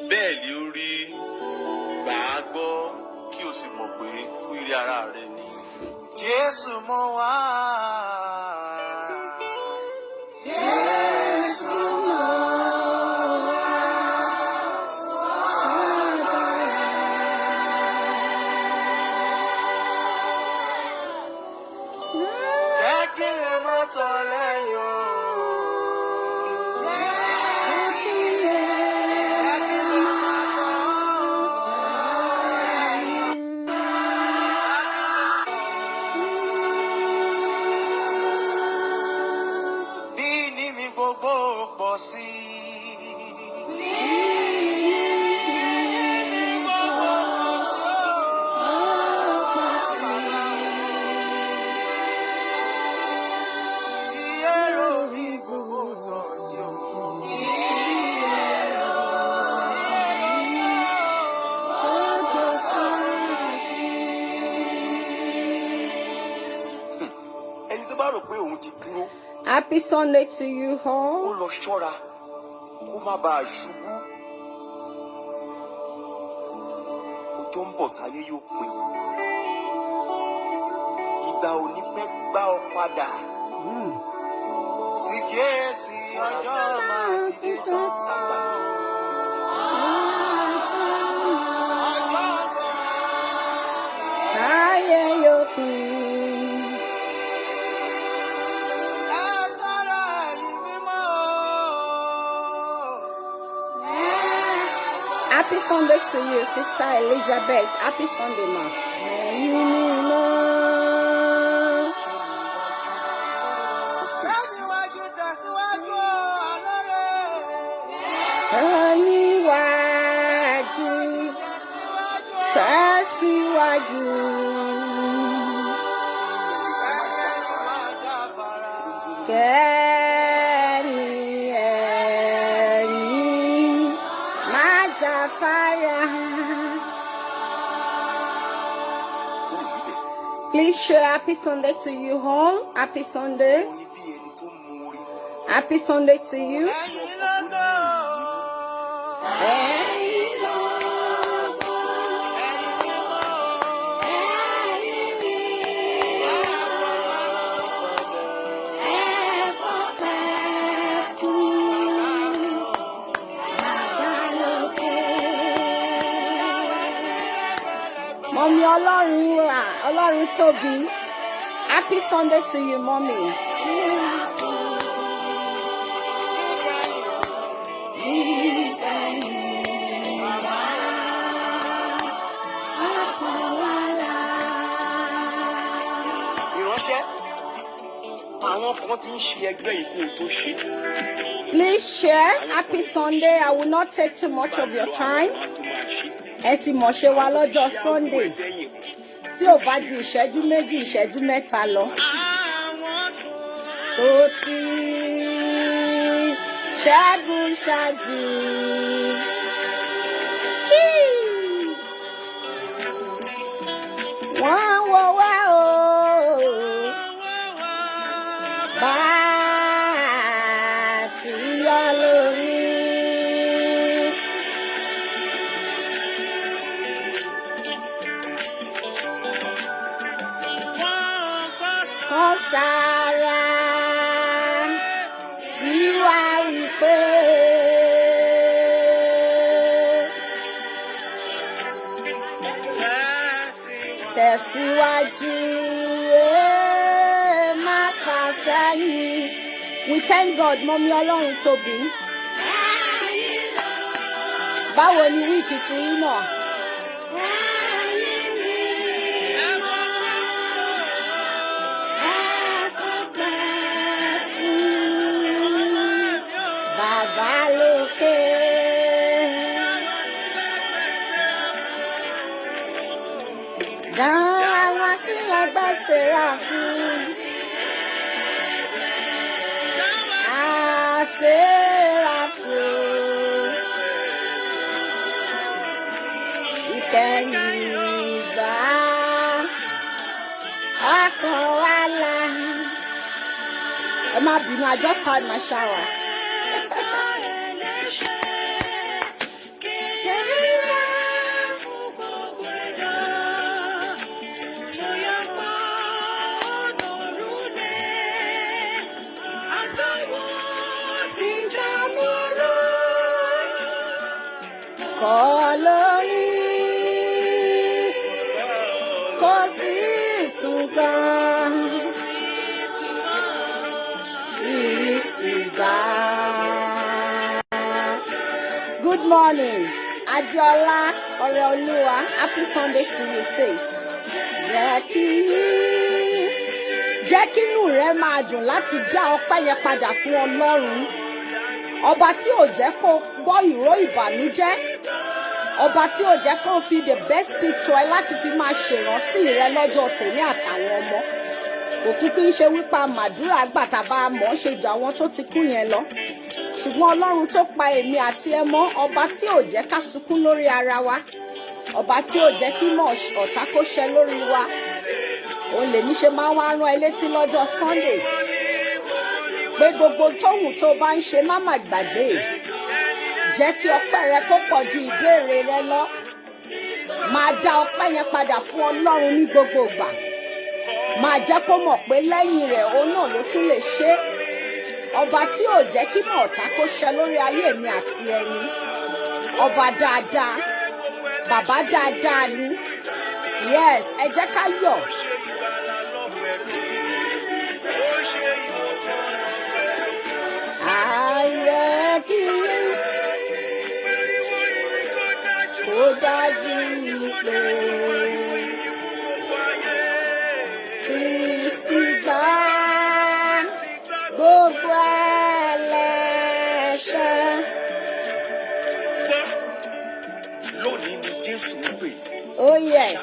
bẹ́ẹ̀ ni ó rí, gbà á gbọ́ kí o sì mọ̀ pé fún ire ara rẹ ni. Jésù mo wá. Jésù mo wá. Jẹ́ kí lè má tọ̀ lẹ́yìn o. Happy Sunday to you all. Ó lọ ṣọ́ra kó má bàa ṣubú. Ọjọ́ ń bọ̀ táyé yóò pé. Ìgbà ò ní pẹ́ gbá ọ padà. Sì kíyèsí ọjọ́ máa ti dé tán. Ọjọ́ kan táyé yóò pé. Happy Sunday to you, Sister Elizabeth. Happy Sunday, ma. Please share happy Sunday to you all. Happy Sunday. Happy Sunday to you. Mommy Ọlọ́run tóbi. Happy Sunday to you, mommy. Ìránṣẹ́, àwọn kan ti ń ṣe ẹgbẹ́ ikú tó ṣe. Please share. Happy Sunday. I will not take too much of your time. Ẹ ti mọ̀ ṣe wa lọ́jọ́ Sunday. Tí ò bá ju ìṣẹ́jú méjì ìṣẹ́jú mẹ́ta lọ. Tó ti ṣẹ́gun ṣáájú. Wọ́n wọ wá o. Bá a ti yọ lórí. Sára sí wa wípé tẹ̀síwájú má fà sẹ́yìn. We thank God, Mommy Ọlọ́run tóbi. Báwo ni wíìkì tí ń nà? Dáwà sí ẹgbẹ́ Sẹ́ráfù. Sẹ́ráfù. Ìkẹyìn ìgbà ọkàn wa là. Ẹ má bínú, I just had my shower. kọ́ lórí kò sí ìtúnkan Kristi gbà. Good morning, Ajola Oreoluwa. Happy Sunday to you, sis. Jẹ́ kí inú rẹ máa dùn láti dá ọpẹ́ yẹn padà fún Ọlọ́run. Ọba tí ò jẹ́ kó gbọ́ ìró ìbànújẹ́. Ọba tí ò jẹ́ kó fi the best picture ẹ láti fi máa ṣèrántí rẹ lọ́jọ́ tèmi àtàwọn ọmọ. Òkúkú ń ṣe wípé màdúrà gbàtàbà mọ́ ṣe jù àwọn tó ti kú yẹn lọ. Ṣùgbọ́n Ọlọ́run tó pa èmi àti ẹ mọ́, ọba tí ò jẹ́ ká sunkún lórí ara wa. Ọba tí ò jẹ́ kí mọ̀ ọ̀tá kó ṣẹ lórí wa. Òun lèmi ṣe máa wá rán ẹ létí lọ́jọ́ Sunday pé gbogbo tóhùn tó bá ń ṣe má má gbàgbé. Jẹ́ kí ọpẹ́ rẹ kó pọ̀ ju ìbéèrè rẹ lọ. Máa dá ọpẹ́ yẹn padà fún Ọlọ́run ní gbogbo ìgbà. Máa jẹ́ kó mọ̀ pé lẹ́yìn rẹ̀ òun náà ló tún lè ṣe. Ọba tí ò jẹ́ kí mọ̀ ọ̀tá kó ṣẹ lórí ayé mi àti ẹni. Ọba dáadáa, bàbá dáadáa ni. Yes, ẹ jẹ́ ká yọ̀. Ààrẹ kí kó dájú pé Kristi gbà gbogbo ẹlẹ́ṣẹ̀. Lónìí ni Jésù ń pè. Oh yes.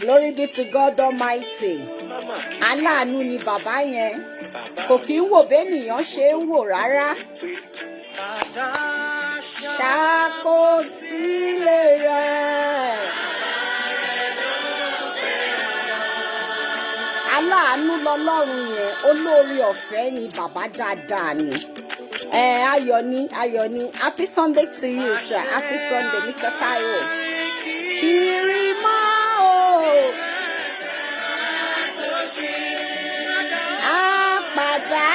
Glory be to God Almighty. Aláàánú ni bàbá yẹn. Kò kí ń wò bẹ́nìyàn ṣe ń wò rárá. Ṣàkọsílẹ̀ rẹ̀. Aláàánú lọ́lọ́run yẹn, olóore ọ̀fẹ́ ni bàbá dáadáa ni. Ayọ̀ ni. Happy Sunday to you, sir. Happy Sunday, Mr. Taiwo. Kirima o. Padà.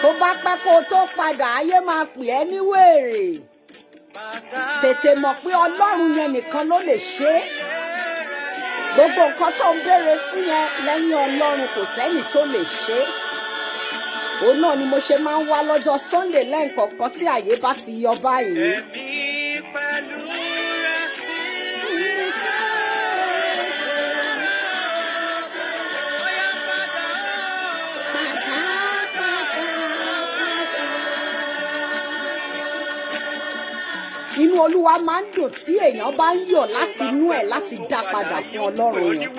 Tó bá pẹ́ kó tó padà, ayé máa pè ẹ́ ní wèrè. Tètè mọ̀ pé Ọlọ́run yẹn nìkan ló lè ṣe é. Gbogbo nǹkan tó ń béèrè fún yẹn lẹ́yìn Ọlọ́run kò sẹ́ni tó lè ṣe é. Òun náà ni mo ṣe máa ń wá lọ́jọ́ Sunday lẹ́ǹkọ̀ọ̀kan tí àyè bá ti yọ báyìí. Inú Olúwa máa ń dùn tí èèyàn bá ń yọ̀ láti inú ẹ̀ láti dá padà fún Ọlọ́run yẹn.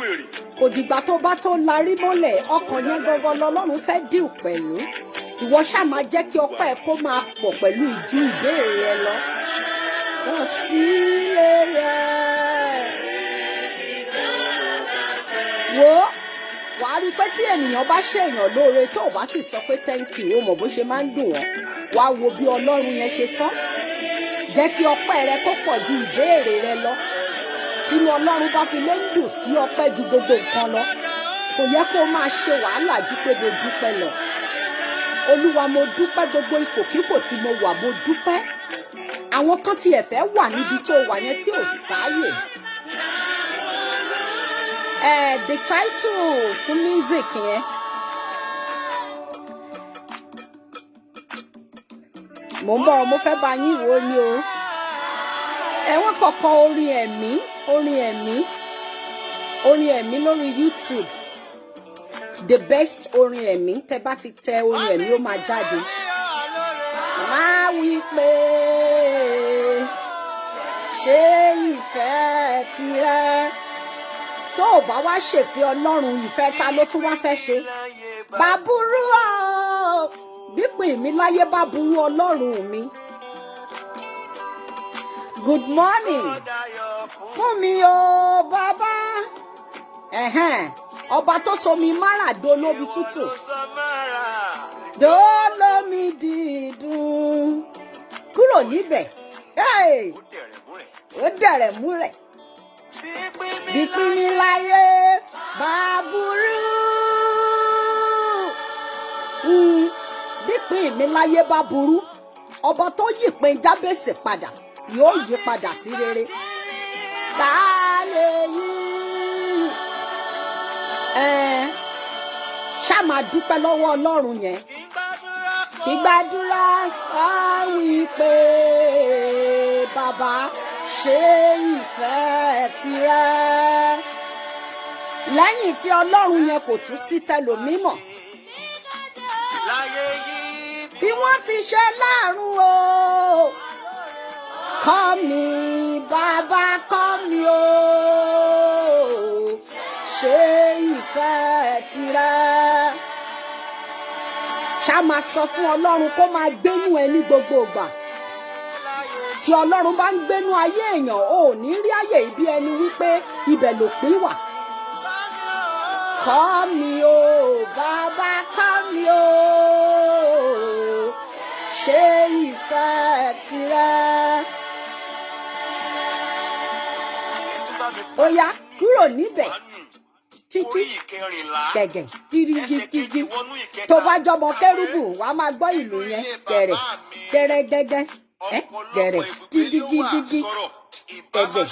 Kò dìgbà tó bá tó larí mọ́lẹ̀, ọkàn yẹn gangan lọ́lọ́run fẹ́ dìú pẹ̀lú. Ìwọ ṣáà máa jẹ́ kí ọpẹ́ ẹ kó máa pọ̀ pẹ̀lú ìjú ìbéèrè ẹ lọ. Wọ́n sílé rẹ̀. Wo wàá rí pé tí ènìyàn bá ṣe èèyàn lóore tó o bá ti sọ pé thank you, o mọ̀ bó ṣe máa ń dùn wọ́n. Wàá wo bí Ọlọ́run yẹn ṣe sán. Jẹ́ kí ọpẹ́ rẹ kó pọ̀ ju ìbéèrè rẹ lọ. Tínú Ọlọ́run bá fi lé ń dùn sí ọpẹ́ ju gbogbo nǹkan lọ. Kò yẹ kó máa ṣe wàhálà ju pé mo dúpẹ́ lọ. Olúwa mo dúpẹ́ gbogbo ipòkípò tí mo wà mo dúpẹ́. Àwọn kan tiẹ̀ fẹ́ wà níbi tó wà yẹn tí ò sáyè. The title fún music yẹn. Mo ń bọ̀, mo fẹ́ bá yín wò ni o. Ẹ̀wọ̀n kọ̀ọ̀kan orin ẹ̀mí lórí YouTube. The best orin ẹ̀mí, tẹ́ bá ti tẹ orin ẹ̀mí ó máa jáde. Máa wí pé ṣé ìfẹ́ tirẹ̀ tó o bá wá ṣèfẹ́ Ọlọ́run, ìfẹ́ ta ló tún wá fẹ́ ṣe? Bàbúrú o, bípìn mi láyé bá burú Ọlọ́run mi. Good morning fún mi o bàbá. Ọba tó so mi mára dolóbi tútù, dolómi dídùn. Kúrò níbẹ̀, ó dẹ̀rẹ̀ mú rẹ̀. Bípín mi láyé bá burú ìpín mi láyé bá burú ọba tó yí ìpín Jábésì padà yóò yí padà sí rere. Ta lè yí ṣá máa dúpẹ́ lọ́wọ́ Ọlọ́run yẹn kí gbàdúrà á wí pé bàbá ṣe ìfẹ́ tirẹ̀. Lẹ́yìn ìfẹ́ Ọlọ́run yẹn kò tún sí tẹlòmímọ̀. Bí wọ́n ti ṣe láàrún o kọ́ mi bàbá kọ́ mi o ṣe ìfẹ́ tirẹ̀. Ṣá máa sọ fún Ọlọ́run kó máa gbénú ẹ ní gbogbo ìgbà. Tí Ọlọ́run bá ń gbénú ayé èèyàn ò ní rí ayé ibi ẹni wípé ibẹ̀ lòpin wà. Kọ́ mi o bàbá kọ́ mi o ṣe ìfẹ́ tirẹ̀. Ó yá kúrò níbẹ̀ títí gẹ̀gẹ̀ dídídídí tó bá jọmọ kérúbù wàá máa gbọ́ ìlú yẹn gẹ̀rẹ̀ gẹ̀rẹ̀ gẹ́gẹ́ gẹ̀rẹ̀ dídídídí gẹ̀gẹ̀.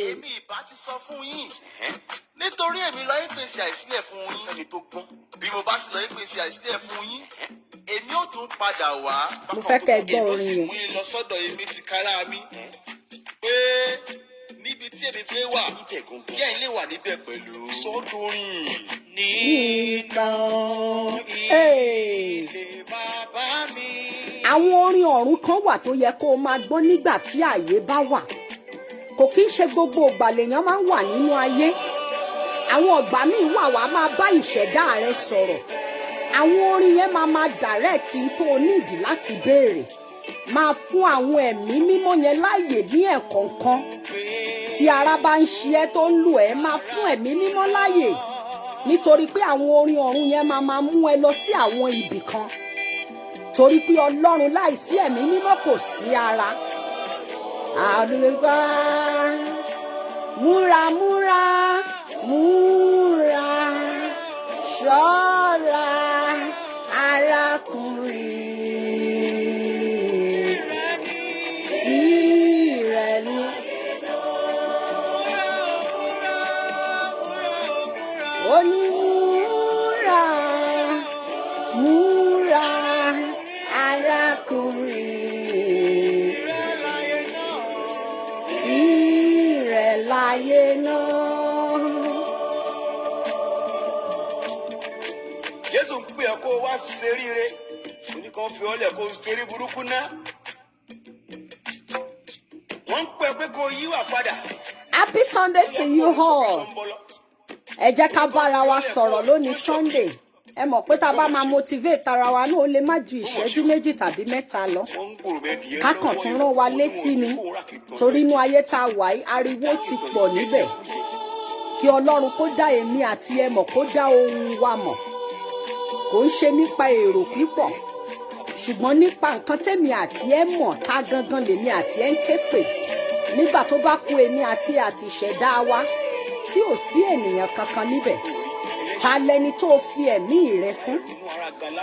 Èmi ìbá ti sọ fún yín nítorí èmi lọ ìpèsè àìsílẹ̀ fún yín ẹni tó gbọ́n bí mo bá sì lọ ìpèsè àìsílẹ̀ fún yín èmi ò tún padà wá. Mo fẹ́ kẹ́ ẹ gbọ́ orin yẹn. èmi ó sì mú yín lọ sọ́dọ̀ èmi ti kára mi pé níbi tí èmi gbé wà kí ẹ̀yin lè wà níbẹ̀ pẹ̀lú sọ́dọ̀rin nígbà ilé bàbá mi. Àwọn orin ọ̀run kan wà tó yẹ kó o máa gbọ́ nígbà tí ààyè bá wà. Kò kí ń ṣe gbogbo ìgbà lèèyàn máa ń wà nínú ayé. Àwọn ìgbà míì wà wá máa bá ìṣẹ̀dá rẹ sọ̀rọ̀. Àwọn orin yẹn máa direct tó o nídìí láti béèrè. Máa fún àwọn ẹ̀mí mímọ́ yẹn láàyè ní ẹ̀kọ̀ọ̀kan. Tí ara bá ń ṣe ẹ́ tó ń lù ẹ́ máa fún ẹ̀mí mímọ́ láàyè. Nítorí pé àwọn orin ọ̀run yẹn máa mú ẹ lọ sí àwọn ibì kan. Torí pé Ọlọ́run láìsí ẹ̀mí mímọ́ kò sí ara. Àdúgbò múra múra múra ṣọ́ra arákùnrin sí rẹ̀ ní. Ó ní múra múra arákùnrin sí rẹ̀ láyé náà. Jésù ń pè ọ́ kó wá ṣeríire oníkan fi ọ́ lẹ̀ kó ṣerí burúkú náà. Wọ́n ń pè ọ́ pé kó yíwà padà. Happy Sunday to you all. Ẹ jẹ́ ká bára wa sọ̀rọ̀ lónìí Sunday. Ẹ mọ̀ pé tá a bá máa motivate ara wa náà ó lè má ju ìṣẹ́jú méjì tàbí mẹ́ta lọ. Kákàn tún rán wa létí ni torí inú ayé tá a wà yìí ariwo ti pọ̀ níbẹ̀. Kí Ọlọ́run kó dá èmi àti ẹ mọ̀ kó dá ohun wa mọ̀. Kò ń ṣe nípa èrò pípọ̀ ṣùgbọ́n nípa nǹkan tẹ́mi àti ẹ mọ̀ tá gangan lèmi àti ẹ ń ké pè. Nígbà tó bá kù èmi àti ìṣẹ̀dá wa tí ò sí ènìyàn kankan níbẹ̀. Ta lẹni tó fi ẹ̀mí rẹ fún?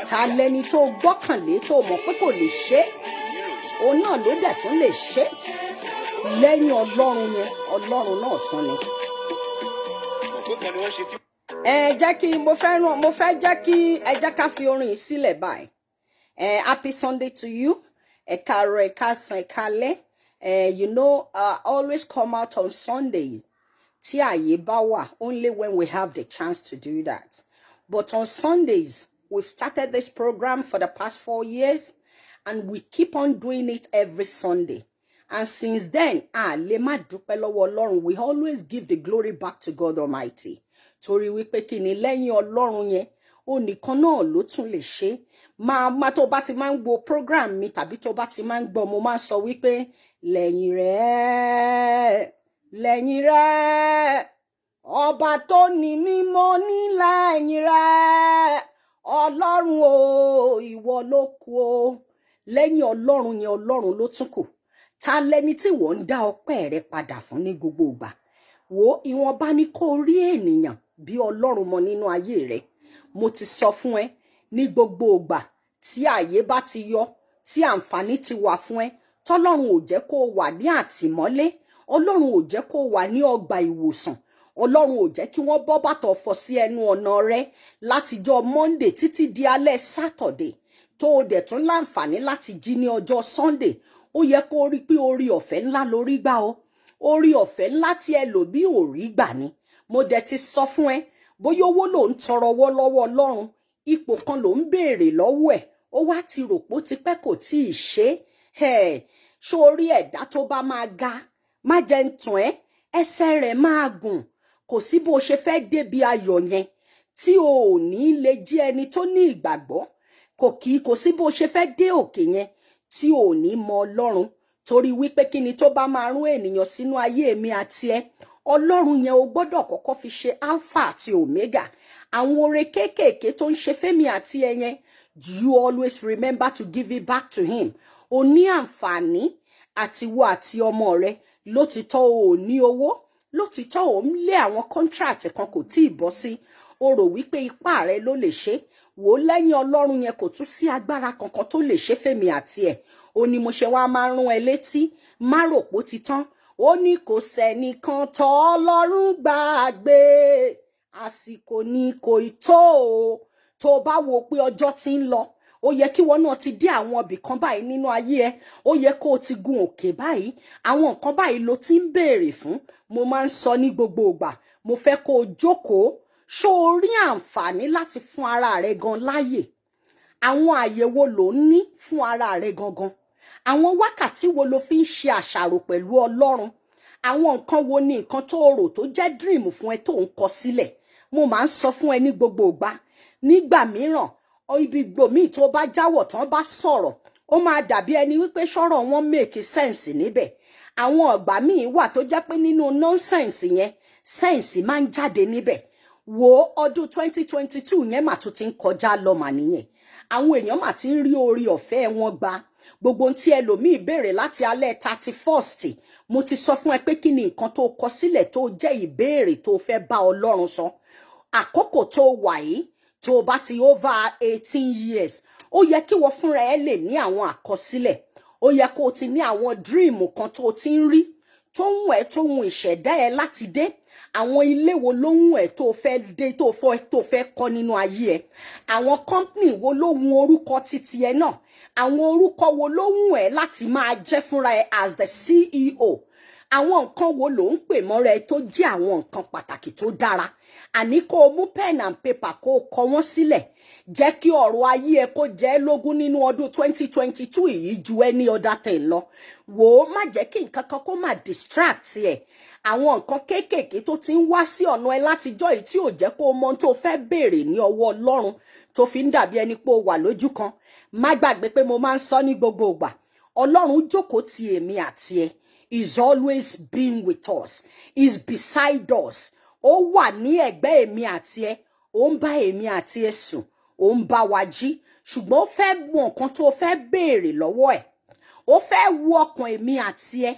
Ta lẹni tó gbọ́kànlé tó mọ̀ pé kò lè ṣe? Òun náà ló dẹ̀ tún lè ṣe. Lẹ́yìn Ọlọ́run yẹn, Ọlọ́run náà tún ni. Jẹ́ kí mo fẹ́ jẹ́ kí ẹ jẹ́ ká fi orin yìí sílẹ̀ báyìí. Happy Sunday to you. Ẹ káàárọ̀, ẹ káàsán, ẹ káalẹ́. You know, always come out on Sunday. Tí àyè bá wà, only when we have the chance to do that. But on Sundays, we've started this program for the past 4 years, and we keep on doing it every Sunday. And since then, lè má dúpẹ́ lọ́wọ́ Ọlọ́run, we always give the glory back to God Almighty. Torí wípé kí ni lẹ́yìn Ọlọ́run yẹn, ó nìkan náà ló tún lè ṣe. Máa tó bá ti máa ń gbọ́ program mi tàbí tó bá ti máa ń gbọ́ mo máa ń sọ wípé lẹ́yìn rẹ̀ ọba tó ní mímọ́ ní lẹ́yìn rẹ̀ Ọlọ́run o ìwọ ló kù o. Lẹ́yìn Ọlọ́run yẹn Ọlọ́run ló tún kù. Ta lẹni tí wọ́n ń dá ọpẹ́ rẹ padà fún ní gbogbo ìgbà? Wo ìwọ̀nba ní kó rí ènìyàn bí Ọlọ́run mọ nínú ayé rẹ. Mo ti sọ fún ẹ ní gbogbo ìgbà tí àyè bá ti yọ tí àǹfààní ti wà fún ẹ tọ́lọ́run ò jẹ́ kó wà ní àtìmọ́lé ọlọ́run ò jẹ́ kó wà ní ọgbà ìwòsàn ọlọ́run ò jẹ́ kí wọ́n bọ́ bàtà ọ̀fọ̀ sí ẹnu ọ̀nà rẹ látijọ́ Monday títí di alẹ́ Saturday tó o dẹ̀ tún láǹfààní láti jí ní ọjọ́ Sunday ó yẹ kó rí pé orí ọ̀fẹ́ ńlá lórí gbà o orí ọ̀fẹ́ ńlá tí ẹ lò bí ò rí gbà ni mo dẹ̀ ti sọ fún ẹ bóyá owó ló ń tọrọ wọ́ lọ́wọ́ ọlọ́run ipò kan ló ń béèrè lọ́wọ́ ẹ̀ ó wá ti rò pé ó ti pẹ́ kò tí ì ṣe é sórí ẹ̀dá tó bá máa ga má jẹ́ ń tàn ẹ́ ẹsẹ̀ rẹ̀ máa gùn kò sí bó ṣe fẹ́ débi ayọ̀ yẹn tí o ò ní lè jẹ́ ẹni tó ní ìgbàgbọ́ kò sí bó ṣe fẹ́ dé òkè yẹn tí o ò ní mọ ọlọ́run torí wípé kí ni tó bá máa rún ènìyàn sínú ayé mi àti ẹ ọlọ́run yẹn o gbọ́dọ̀ kọ́kọ́ fi ṣe alpha àti omega àwọn oore kéékèèké tó ń ṣe fẹ́mi àti ẹ yẹn you always remember to give it back to him o ní àǹfààní àti wo àti ọmọ rẹ lótìtọ́ o ò ní owó lótìtọ́ o ń lé àwọn contract kan kò tí ì bọ́ sí o rò wípé ipá rẹ ló lè ṣe wò lẹ́yìn ọlọ́run yẹn kò tún sí agbára kankan tó lè ṣe fẹ́mi àti ẹ̀ o ní mo ṣe wá máa rún ẹ létí má rò pó ti tán ó ní kò sẹ́nìkan tọ́ ọlọ́run gbàgbé àsìkò ni kò ì tó o tó bá wo pé ọjọ́ ti ń lọ ó yẹ kí wọn náà ti dé àwọn ibì kan báyìí nínú ayé ẹ ó yẹ kó o ti gun òkè báyìí àwọn nǹkan báyìí ló ti ń béèrè fún mo máa ń sọ ní gbogbo ìgbà mo fẹ́ kó o jókòó ṣó o rí àǹfààní láti fún ara rẹ gan láyè àwọn àyẹ̀wò ló ń ní fún ara rẹ gangan àwọn wákàtí wo ló fi ń ṣe àṣàrò pẹ̀lú ọlọ́run àwọn nǹkan wo ni nǹkan tó rò tó jẹ́ dream fún ẹ tó ń kọ sílẹ̀ mo máa ń sọ fún ẹ ní gbogbo ìgbà nígbà mìíràn ibi gbòmíì tó bá jáwọ̀ tán bá sọ̀rọ̀ ó máa dàbí ẹni wípé sọ̀rọ̀ wọn make sense níbẹ̀ àwọn ọ̀gbà míì wà tó jẹ́ pé nínú nonsense yẹn sense máa ń jáde níbẹ̀ wo ọdún 2022 yẹn mà tún ti ń kọjá lọ mà nìyẹn àwọn èèyàn mà ti ń rí orí ọ̀fẹ́ wọn gbà gbogbo tí ẹlòmíì béèrè láti alẹ́ 31st mo ti sọ fún ẹ pé kí ni nǹkan tó kọ sílẹ̀ tó jẹ́ ìbéèrè tó fẹ́ bá Ọlọ́run sọ àkókò tó wà yìí tó bá ti over 18 years ó yẹ kí wọ́n fúnra ẹ lè ní àwọn àkọsílẹ̀ ó yẹ kó o ti ní àwọn dream kan tó ti ń rí tó ń wẹ̀ tó ń ìṣẹ̀dá ẹ láti dé àwọn ilé wo ló ń wẹ̀ tó fẹ́ dé tó fẹ́ kọ́ nínú ayé ẹ àwọn company wo ló ń orúkọ títí ẹ náà àwọn orúkọ wo ló ń wẹ̀ láti máa jẹ́ fúnra ẹ as the CEO àwọn nǹkan wo ló ń pè mọ́ra ẹ tó jẹ́ àwọn nǹkan pàtàkì tó dára àní kó o mú pen and paper kó o kọ wọ́n sílẹ̀ jẹ́ kí ọ̀rọ̀ ayé ẹ kó jẹ́ lógún nínú ọdún 2022 yìí ju any other thing lọ wò ó má jẹ́ kí nǹkan kan kó má distract ẹ àwọn nǹkan kéékèèké tó ti ń wá sí ọ̀nà ẹ látijọ́ yìí tí ò jẹ́ kó o mọ tó fẹ́ béèrè ní ọwọ́ Ọlọ́run tó fi ń dàbí ẹni pé o wà lójú kan má gbàgbé pé mo máa ń sọ ní gbogbo ìgbà Ọlọ́run jókòó ti èmi àti ẹ is always been with us is beside us ó wà ní ẹ̀gbẹ́ èmi àti ẹ ó ń bá èmi àti ẹ sùn ó ń bá wa jí ṣùgbọ́n ó fẹ́ mọ nǹkan tó fẹ́ béèrè lọ́wọ́ ẹ̀ ó fẹ́ wo ọkàn èmi àti ẹ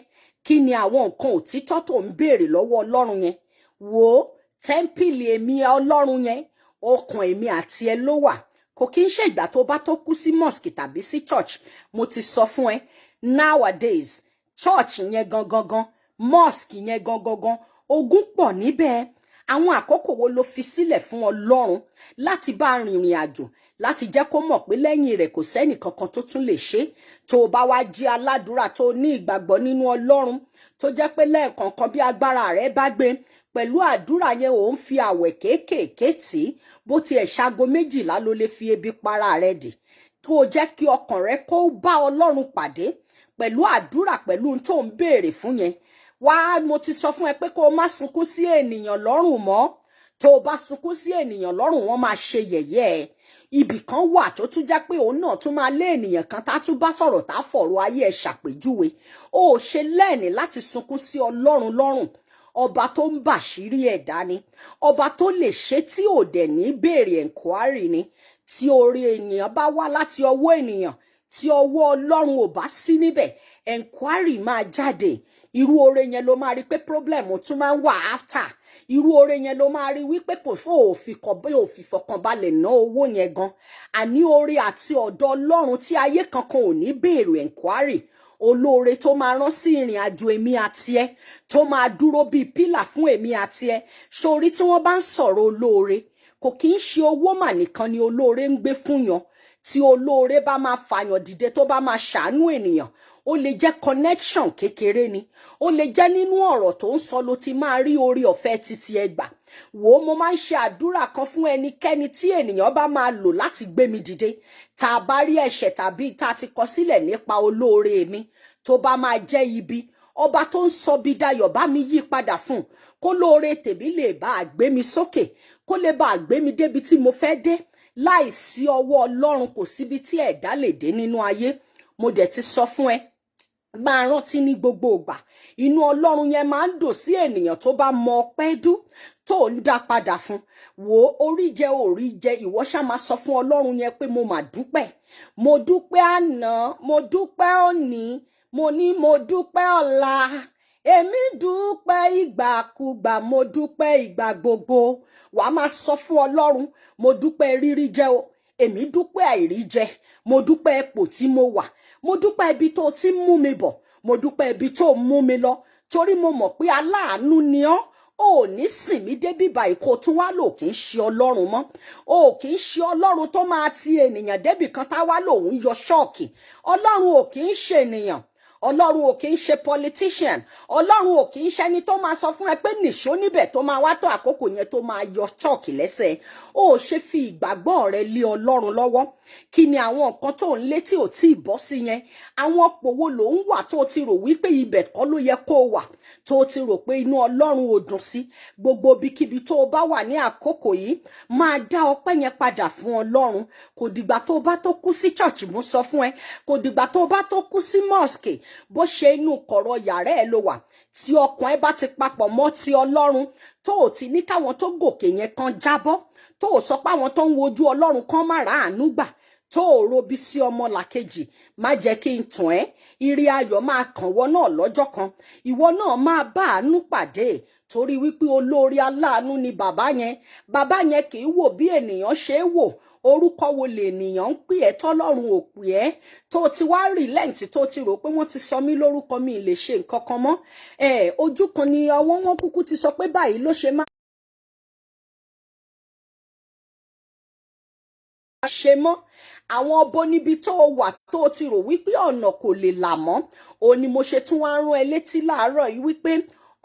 kí ni àwọn nǹkan òtítọ́ tó ń béèrè lọ́wọ́ Ọlọ́run yẹn wò ó tẹ́ḿpìlì èmi Ọlọ́run yẹn ọkàn èmi àti ẹ ló wà kò kí ń ṣe ìgbà tó bá tó kú sí mosque tàbí sí church mo ti sọ fún ẹ nowadays church yẹn gangan mosque yẹn gangan ogun pọ̀ níbẹ̀ àwọn àkókò wo ló fi sílẹ̀ fún Ọlọ́run láti bá rìnrìn àjò láti jẹ́ kó mọ̀ pé lẹ́yìn rẹ̀ kò sẹ́nì kankan tó tún lè ṣe tó bá wá jí aládùúrà tó ní ìgbàgbọ́ nínú Ọlọ́run tó jẹ́ pé lẹ́ẹ̀kọ̀ọ̀kan bí agbára rẹ̀ bá gbé pẹ̀lú àdúrà yẹn ò ń fi àwẹ̀ kéékèèké tí bó tiẹ̀ ṣaago 12 ló lè fi ebi para rẹ̀ dì tó jẹ́ kí ọkàn rẹ̀ kó bá Ọlọ́run pàdé pẹ̀lú àdúrà pẹ̀lú ohun tó ń béèrè fún yẹn wá mo ti sọ fún ẹ pé kó o má sunkún sí ènìyàn lọ́rùn mọ́ tó o bá sunkún sí ènìyàn lọ́rùn wọ́n máa ṣe yẹ̀yẹ́ ẹ ibì kan wà tó tún jẹ́ pé òun náà tún máa lé ènìyàn kan tá tún bá sọ̀rọ̀ tá fọ̀rọ̀ ayé ẹ ṣàpèjúwe ó ṣe lẹ́ẹ̀ni láti sunkún sí Ọlọ́run lọ́rùn ọba tó ń bàṣírí ẹ̀dá ni ọba tó lè ṣe tí ò dẹ̀ ní béèrè enquiry ni tí orí ènìyàn bá wá láti ọwọ́ ènìyàn tí ọwọ́ Ọlọ́run ò bá sí níbẹ̀ enquiry máa jáde irú oore yẹn ló máa rí pé problem tún máa ń wà after irú oore yẹn ló máa rí wípé kò fún òfìfọ̀kànbalẹ̀ ná owó yẹn gan. Àní oore àti ọ̀dọ̀ Ọlọ́run tí ayé kankan ò ní béèrè enquiry. Olóore tó máa rán sí ìrìn àjò èmi àti ẹ, tó máa dúró bíi pílà fún èmi àti ẹ. Sórí tí wọ́n bá ń sọ̀rọ̀ olóore, kò kí ń ṣe owó mà nìkan ni olóore ń gbé fún yan. Tí olóore bá máa fàyàn dìde, tó bá máa ṣàánú ènìyàn, ó lè jẹ́ connection kékeré ni. Ó lè jẹ́ nínú ọ̀rọ̀ tó ń sọ ló ti máa rí oore ọ̀fẹ́ títí ẹ gbà. Wò ó, mo máa ń ṣe àdúrà kan fún ẹnikẹ́ni tí ènìyàn bá máa lò láti gbé mi dìde. Tá a bá rí ẹ̀ṣẹ̀ tàbí tá a ti kọ sílẹ̀ nípa olóore mi, tó bá máa jẹ́ ibi, ọba tó ń sọ bí dayọ̀ bá mi yí padà fún, kó lóore tèmi lè bá a gbé mi sókè, kó lè bá a gbé mi débi tí mo fẹ́ dé. Láìsí ọwọ́ Ọlọ́run kò síbi tí ẹ̀dá lè dé nínú ayé. Mo dẹ̀ ti sọ fún ẹ, máa rántí ní gbogbo ìgbà, inú Ọlọ́run yẹn máa ń dùn sí ènìyàn tó bá mọ ọpẹ́ dú, tó ń dá padà fún. Wò ó, orí jẹ orí jẹ, ìwọ ṣá máa sọ fún Ọlọ́run yẹn pé mo mà dúpẹ́. Mo dúpẹ́ àná, mo dúpẹ́ òní, mo ní mo dúpẹ́ ọ̀la. Èmi dúpẹ́ ìgbàkúgbà, mo dúpẹ́ ìgbà gbogbo. Wàá máa sọ fún Ọlọ́run, mo dúpẹ́ rírí jẹ o, èmi dúpẹ́ àìrí jẹ, mo dúpẹ́ ipò tí mo wà, mo dúpẹ́ ibi tó ti mú mi bọ̀, mo dúpẹ́ ibi tó mú mi lọ, torí mo mọ̀ pé aláàánú ni ọ́. Ò ní sìn mí débi báyìí kó tún wá lò kí ń ṣe Ọlọ́run mọ́. Ò kì í ṣe Ọlọ́run tó máa ti ènìyàn débi kan tá wá lòun yọ ṣọ́ọ̀kì. Ọlọ́run ò kì í ṣe ènìyàn. Ọlọ́run ò kì í ṣe politician. Ọlọ́run ò kì í ṣe ẹni tó máa sọ fún ẹ pé nìṣó níbẹ̀ tó máa wá tó àkókò yẹn tó máa yọ ṣọ́ọ̀kì lẹ́sẹ̀. Ó ṣe fi ìgbàgbọ́ rẹ lé Ọlọ́run lọ́wọ́. Kí ni àwọn nǹkan tó ń lé tí ò tí ì bọ́ sí yẹn? Àwọn òpòwò ló ń wà tó ti rò wípé ibẹ̀ kọ́ ló yẹ kó wà, tó ti rò pé inú Ọlọ́run ò dùn sí. Gbogbo ibikíbi tó bá wà ní àkókò yìí, máa dá ọpẹ́ yẹn padà fún Ọlọ́run. Kò dìgbà tó bá tó kú sí church, mo sọ fún ẹ. Kò dìgbà tó bá tó kú sí mosque. Bó ṣe inú kọ̀rọ̀ yàrá ẹ ló wà, tí ọkàn ẹ bá ti papọ̀ mọ́ ti Ọlọ́run, tó ò ti ní káwọn tó gòkè yẹn kan jábọ́, tó ò sọ pé àwọn tó ń wojú Ọlọ́run kan má ráàánú gbà, tó ò robi sí ọmọ làkejì, má jẹ́ kí n tàn ẹ́. Ire ayọ̀ máa kàn wọ́ náà lọ́jọ́ kan. Ìwọ náà máa bá àánú pàdé, torí wípé olórí aláàánú ni bàbá yẹn. Bàbá yẹn kì í wò bí ènìyàn ṣe é wò. Orúkọ wo lè ènìyàn ń pè ẹ́ tọ́lọ́run ò pè ẹ́? Tó ti wá relent, tó ti rò pé wọ́n ti sọ mí lórúkọ, mi lè ṣe nǹkan kan mọ́. Ojú kan ni ọwọ́ wọn kúkú ti sọ pé báyìí ló ṣe máa ṣe mọ́. Àwọn ọbọ níbi tó wà tó ti rò wípé ọ̀nà kò lè là mọ́. Ó ní mo ṣe tún wá rán ẹ létí láàárọ̀ yìí wípé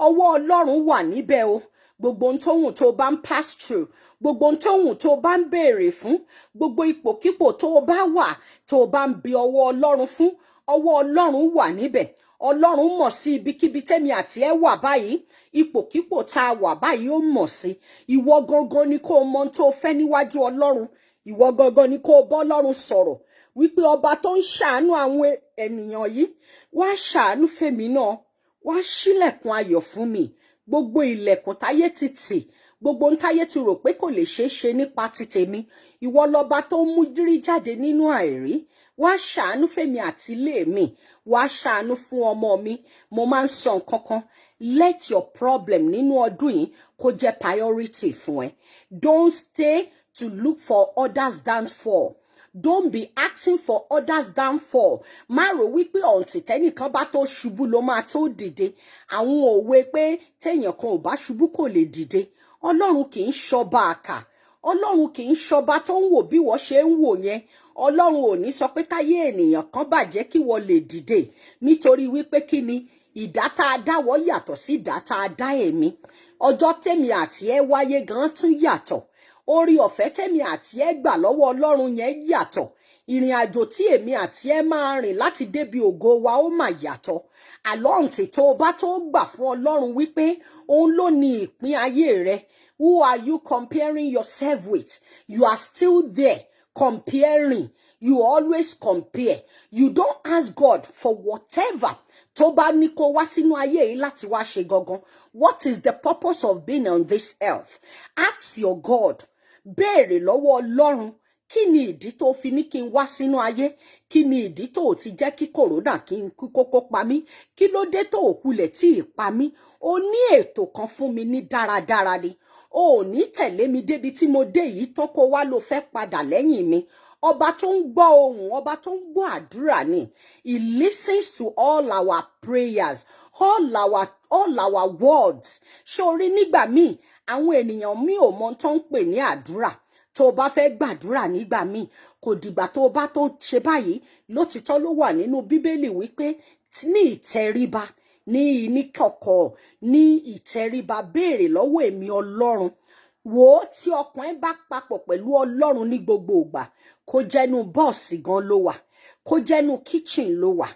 ọwọ́ Ọlọ́run wà níbẹ̀ o. Gbogbo ohun tóhùn tó bá ń pass through, gbogbo ohun tóhùn tó bá ń béèrè fún, gbogbo ipòkípò tó bá wà, tó bá ń bi ọwọ́ Ọlọ́run fún, ọwọ́ Ọlọ́run wà níbẹ̀. Ọlọ́run mọ̀ sí ibikíbi tẹ́mi àti ẹ wà báyìí. Ipòkípò tá a wà báyìí ó mọ̀ sí. Ìwọ gangan ni kó mọ ohun tó fẹ́ níwájú Ọlọ́run. Ìwọ gangan ni kó bọ́ Ọlọ́run sọ̀rọ̀ wípé ọba tó ń ṣàánú àwọn ènìyàn yìí, wá ṣàánú fèmí náà, wá ṣílẹ̀kùn ayọ̀ fún mi. Gbogbo ilẹ̀kùn táyé ti tì, gbogbo ohun táyé ti rò pé kò lè ṣeé ṣe nípa ti tèmi, ìwọ lọba tó ń mú jírí jáde nínú àìrí. Wá ṣàánú fèmí àti ilé mi, wá ṣàánú fún ọmọ mi. Mo máa ń sọ nǹkan kan, let your problem nínú ọdún yìí kó jẹ́ priority fún ẹ. Don't stay to look for others' downfall. Don't be asking for others' downfall. Má rò wípé ọ̀ǹtì tẹ́nìkan bá tó ṣubú ló máa tó dìde. Àwọn òwe pé téèyàn kan ò bá ṣubú kò lè dìde. Ọlọ́run kì í ṣọba àkà. Ọlọ́run kì í ṣọba tó ń wò bí wọ́n ṣe ń wò yẹn. Ọlọ́run ò ní sọ pé káyé ènìyàn kan bàjẹ́ kí wọ́n lè dìde. Nítorí wípé kí ni ìdá tá a dáwọ́ yàtọ̀ sí ìdá tá a dá èmi. Ọjọ́ tèmi àti ẹ wáyé gan tún yàtọ̀. Orí ọ̀fẹ́ tèmi àti ẹ gbà lọ́wọ́ Ọlọ́run yẹn yàtọ̀. Ìrìn àjò tí èmi àti ẹ máa rìn láti débi ògo wa ó mà yàtọ̀. Àlọ́ǹtì tó bá tó gbà fún Ọlọ́run wípé òun ló ní ìpín ayé rẹ. Who are you comparing yourself with? You are still there comparing. You always compare. You don't ask God for whatever tó bá ní kó wá sínú ayé yìí láti wá ṣe gangan. What is the purpose of being on this earth? Ask your God. Béèrè lọ́wọ́ Ọlọ́run, kí ni ìdí tó fi ní kí n wá sínú ayé, kí ni ìdí tó ti jẹ́ kí kòrónà kí n kú kókó pa mí, kí ló dé tó kulẹ̀ tí ì pa mí. O ní ètò kan fún mi ní dáradára ni. O ò ní tẹ̀lé mi débi tí mo dé yìí tán kó wá ló fẹ́ padà lẹ́yìn mi. Ọba tó ń gbọ́ ohùn, ọba tó ń gbọ́ àdúrà ni. He listens to all our prayers, all our words. Ṣorí nígbà míì àwọn ènìyàn mi ò mọ tó ń pè ní àdúrà. Tó bá fẹ́ gbàdúrà nígbà míì kò dìgbà tó bá tó ṣe báyìí. Lótìtọ́ ló wà nínú Bíbélì wípé ní ìtẹríba, ní ìníkọ̀kọ̀, ní ìtẹríba béèrè lọ́wọ́ èmi Ọlọ́run. Wò ó tí ọkàn ẹ bá papọ̀ pẹ̀lú Ọlọ́run ní gbogbo ìgbà, kó jẹ́nu bọ́ọ̀sì gan ló wà, kó jẹ́nu kitchen ló wà,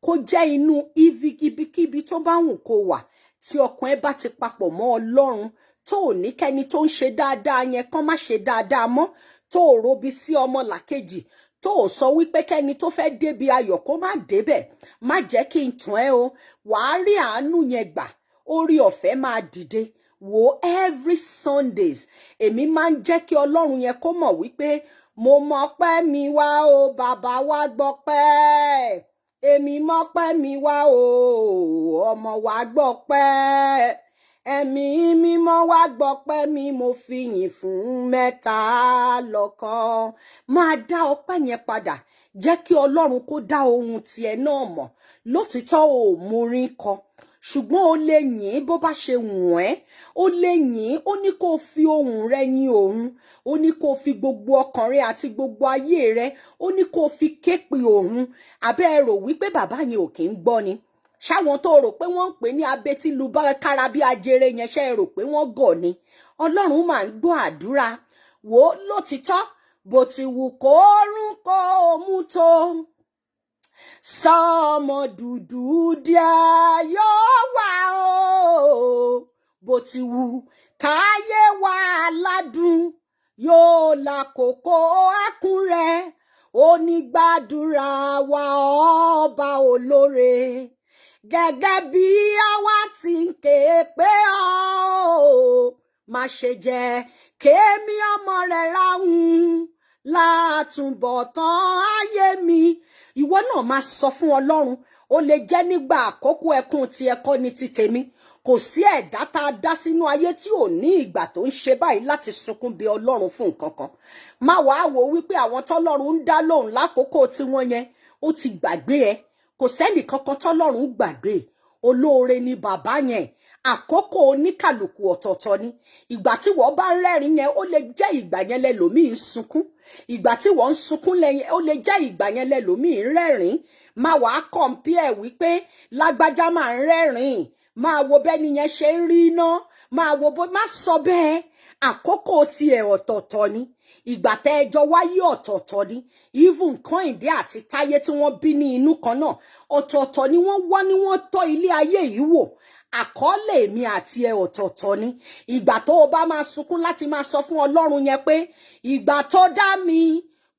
kó jẹ́ inú ibikíbi tó bá wù kó wà, tí ọkàn ẹ bá ti papọ̀ mọ́ Ọlọ́run, tó ò ní kẹ́ni tó ń ṣe dáadáa yẹn kán má ṣe dáadáa mọ́, tó ò robi sí ọmọ làkejì, tó ò sọ wípé kẹ́ni tó fẹ́ débi ayọ̀ kó má débẹ̀, má jẹ́ kí n tàn ẹ́ o, wàá rí àánú yẹn gbà, orí ọ̀fẹ́ máa dìde. Wò every Sundays èmi máa ń jẹ́ kí Ọlọ́run yẹn kó mọ̀ wípé mo mọ̀ pé mi wá o, bàbá wa gbọ́ pẹ́, èmi mọ̀ pé mi wá o, ọmọ wa gbọ́ pẹ́, ẹ̀mí mímọ́ wá gbọ́ pé mi mo fi yìn fún mẹ́ta lọ́kan. Máa dá ọpẹ́ yẹn padà, jẹ́ kí Ọlọ́run kó dá ohun tiẹ̀ náà mọ̀. Lótìtọ́ ò mórin kọ, ṣùgbọ́n o lè yìn bó bá ṣe wùn ẹ́, o lè yìn, ó ní kó fi ohùn rẹ yìn òun, ó ní kó fi gbogbo ọkàn rẹ àti gbogbo ayé rẹ, ó ní kó fi képe òun. Àbẹ́ ẹ rò wípé bàbá yẹn ò kí ń gbọ́ ni? Ṣáwọn tó rò pé wọ́n ń pè ní abẹ́tílu kára bí ajere yẹn ṣe rò pé wọ́n gọ̀ ni? Ọlọ́run máa ń gbọ́ àdúrà. Wò ó lótìtọ́ bó ti wù kó rún kó mú tó, sọmọ dúdú díẹ̀ yóò wà o, bó ti wù káyé wà ládùn yóò lákòókò ẹkún rẹ̀, onígbàdúrà wa ọba olóore, gẹ́gẹ́ bí àwa ti ń ké pé ọ́ má ṣe jẹ́ kémi ọmọ rẹ̀ ráhùn látúbọ̀tán ayé mi. Ìwọ náà máa sọ fún Ọlọ́run, ó lè jẹ́ nígbà àkókò ẹkún tí ẹkọ́ ni ti tèmi. Kò sí ẹ̀dá tá a dá sínú ayé tí ò ní ìgbà tó ń ṣe báyìí láti sunkún bí Ọlọ́run fún nǹkan kan. Má wàá wò wípé àwọn tọ́lọ́run ń dá lóhùn lákòókò tí wọ́n yẹn ó ti gbàgbé ẹ. Kò sẹ́nì kankan tọ́lọ́run gbàgbé. Olóore ni bàbá yẹn. Àkókò oníkàlùkù ọ̀tọ̀ọ̀tọ̀ ni. Ìgbà tí wọ́n bá rẹ́rìn yẹn ó lè jẹ́ ìgbà yẹn lẹ́lòmíì ń sunkún. Ìgbà tí wọ́n ń sunkún lẹ́yìn ó lè jẹ́ ìgbà yẹn lẹ́lòmíì ń rẹ́rìn. Má wàá compare wípé lágbájá máa ń rẹ́rìn. Máa wo bẹ́ni yẹn ṣe ń rí iná. Máa wo bó má sọ bẹ́ẹ̀. Àkókò tiẹ̀ ọ̀tọ̀ọ̀tọ̀ ni. Ìgbà tẹ́ ẹ jọ wáyé ọ̀tọ̀ọ̀tọ̀ ni. Even Kẹ́hìndé àti Táyé tí wọ́n bí ní inú kan náà ọ̀tọ̀ọ̀tọ̀ ni wọ́n wá ní wọ́n tọ́ ilé ayé yìí wò. Àkọọ́lẹ̀ mi àti ẹ ọ̀tọ̀ọ̀tọ̀ ni. Ìgbà tó o bá máa sunkún láti máa sọ fún Ọlọ́run yẹn pé ìgbà tó dá mi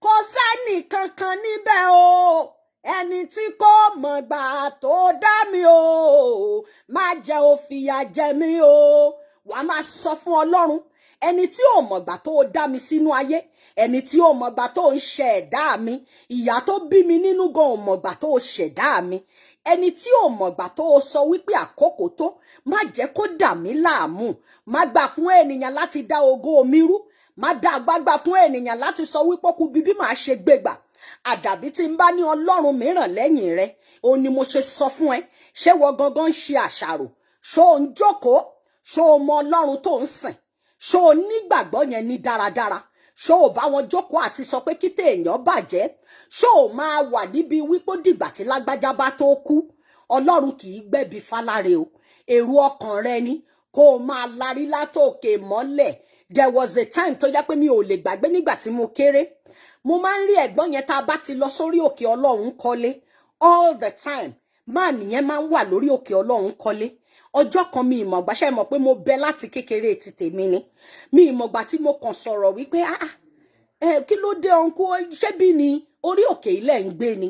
kò sẹ́nì kankan níbẹ̀ o, ẹni tí kò mọ̀ gbà tó dá mi o, má jẹ́ ó fìyà jẹ mí o. Wàá máa sọ fún Ọlọ́run, ẹni tí ò mọ̀ gbà tó dá mi sínú ayé, ẹni tí ò mọ̀ gbà tó ń ṣẹ̀dá mi, ìyá tó bí mi nínú gan ò mọ̀ gbà tó ṣẹ̀dá mi, ẹni tí ò mọ̀gbà tó sọ wípé àkókò tó, má jẹ́ kó dà mí láàmú. Má gbà fún ènìyàn láti dá ògo mi rú. Má dá àgbàgbà fún ènìyàn láti sọ wípé kú bíbí máa ṣe gbégbà. Àdàbí tí ń bá ní Ọlọ́run mìíràn lẹ́yìn rẹ, òun ni mo ṣe sọ fún ẹ. Ṣé wọ́n gangan ń ṣe àṣàrò? Ṣó ń jókòó? Ṣó mọ Ọlọ́run tó ń sìn? Ṣó nígbàgbọ́ yẹn ní dáradára? Ṣó bá wọn jókòó àti sọ pé kí téèyàn bàjẹ́? Ṣó máa wà níbi wípé dìgbà tí lágbájá bá tó kú? Ọlọ́run kì í gbẹ̀bí fáláre o. Èrò ọkàn rẹ ni kó o máa larí látòkè mọ́lẹ̀. There was a time tó jẹ́ pé mi ò lè gbàgbé nígbà tí mo kéré. Mo máa ń rí ẹ̀gbọ́n yẹn tá a bá ti lọ sórí òkè Ọlọ́run kọ́lé. All the time. Máà nìyẹn máa ń wà lórí òkè Ọlọ́run kọ́lé. Ọjọ́ kan mi ìmọ̀gbà ṣe mọ̀ pé mo bẹ láti kékeré ti tèmi ni. Mi ìmọ̀gbà tí mo kàn sọ̀rọ̀ wípé kí ló dé ọ̀nkú ṣé bí ni orí òkè ilẹ̀ ń gbé ni.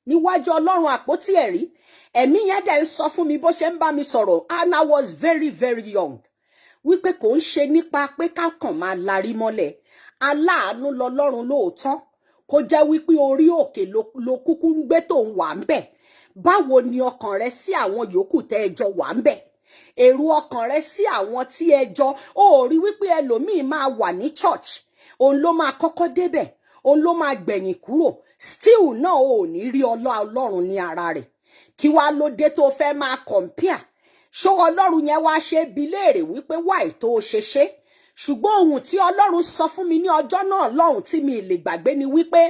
Níwájú Ọlọ́run àpótí ẹ̀rí. Ẹ̀mí yẹn dẹ̀ ń sọ fún mi bó ṣe ń bá mi sọ̀rọ̀. And I was very, very young. Wípé kò ń ṣe nípa pé ká kàn máa larí mọ́lẹ̀. aláàánú lọ́lọ́run lóòótọ́ kó jẹ́ wípé orí òkè ló kúkú ń gbé tó ń wà ń bẹ̀. Báwo ni ọkàn rẹ sí àwọn yòókù tẹ́ ẹjọ́ wà ń bẹ̀? Èrò ọkàn rẹ sí àwọn tí ẹjọ́ ó rí wípé ẹlòmíì máa wà ní church, òun ló máa kọ́kọ́ débẹ̀, òun ló máa gbẹ̀yìn kúrò, still náà ò ní rí Ọlọ́run ní ara rẹ̀. Kí wá ló dé tó fẹ́ máa compare? Ṣó Ọlọ́run yẹn wá ṣe bi léèrè wípé why tó ṣe ṣe? Ṣùgbọ́n ohun tí Ọlọ́run sọ fún mi ní ọjọ́ náà lọ́hùn tí mi lè gbàgbé ni wípé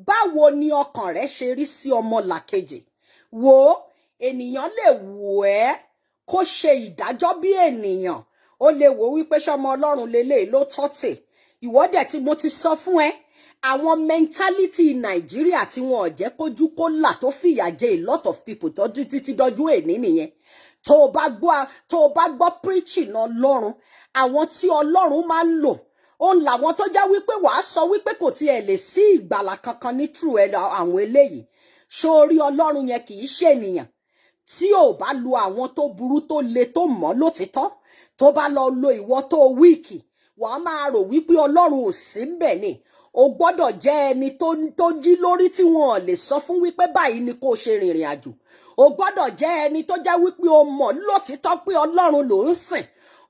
báwo ni ọkàn rẹ ṣe rí sí ọmọlàkejì? Wò ó, ènìyàn lè wò ẹ́ kó ṣe ìdájọ́ bí ènìyàn, ó lè wò wípé ṣọmọ Ọlọ́run lélẹ̀ ló tọ́tẹ̀. Ìwọ́dẹ̀ tí mo ti sọ fún ẹ, àwọn mentality Nàìjíríà tí wọn ò jẹ́ kójú kó là tó fìyà jẹ a lot of people tọ́jú títí dọ́jú èní nìyẹn. Tó o bá gbọ́ preaching Ọlọ́run, àwọn tí Ọlọ́run máa ń lò, òun làwọn tó já wípé wàá sọ wípé kò tiẹ̀ lè sí ìgbàlà kankan ní true àwọn eléyìí. Sórí Ọlọ́run yẹn kì í ṣe ènìyàn. Tí ò bá lo àwọn tó burú tó le tó mọ́ lótìtọ́, tó bá lọ lo ìwọ tó wíìkì, wàá máa rò wípé Ọlọ́run ò sí ńbẹ̀ ni. O gbọ́dọ̀ jẹ́ ẹni tó jí lórí tí wọn ò lè sọ fún wípé báyìí ni kó ṣe rìnrìn àjò. O gbọ́dọ̀ jẹ́ ẹni tó já wípé o mọ̀ lótìtọ́ pé Ọlọ́run ló ń sìn.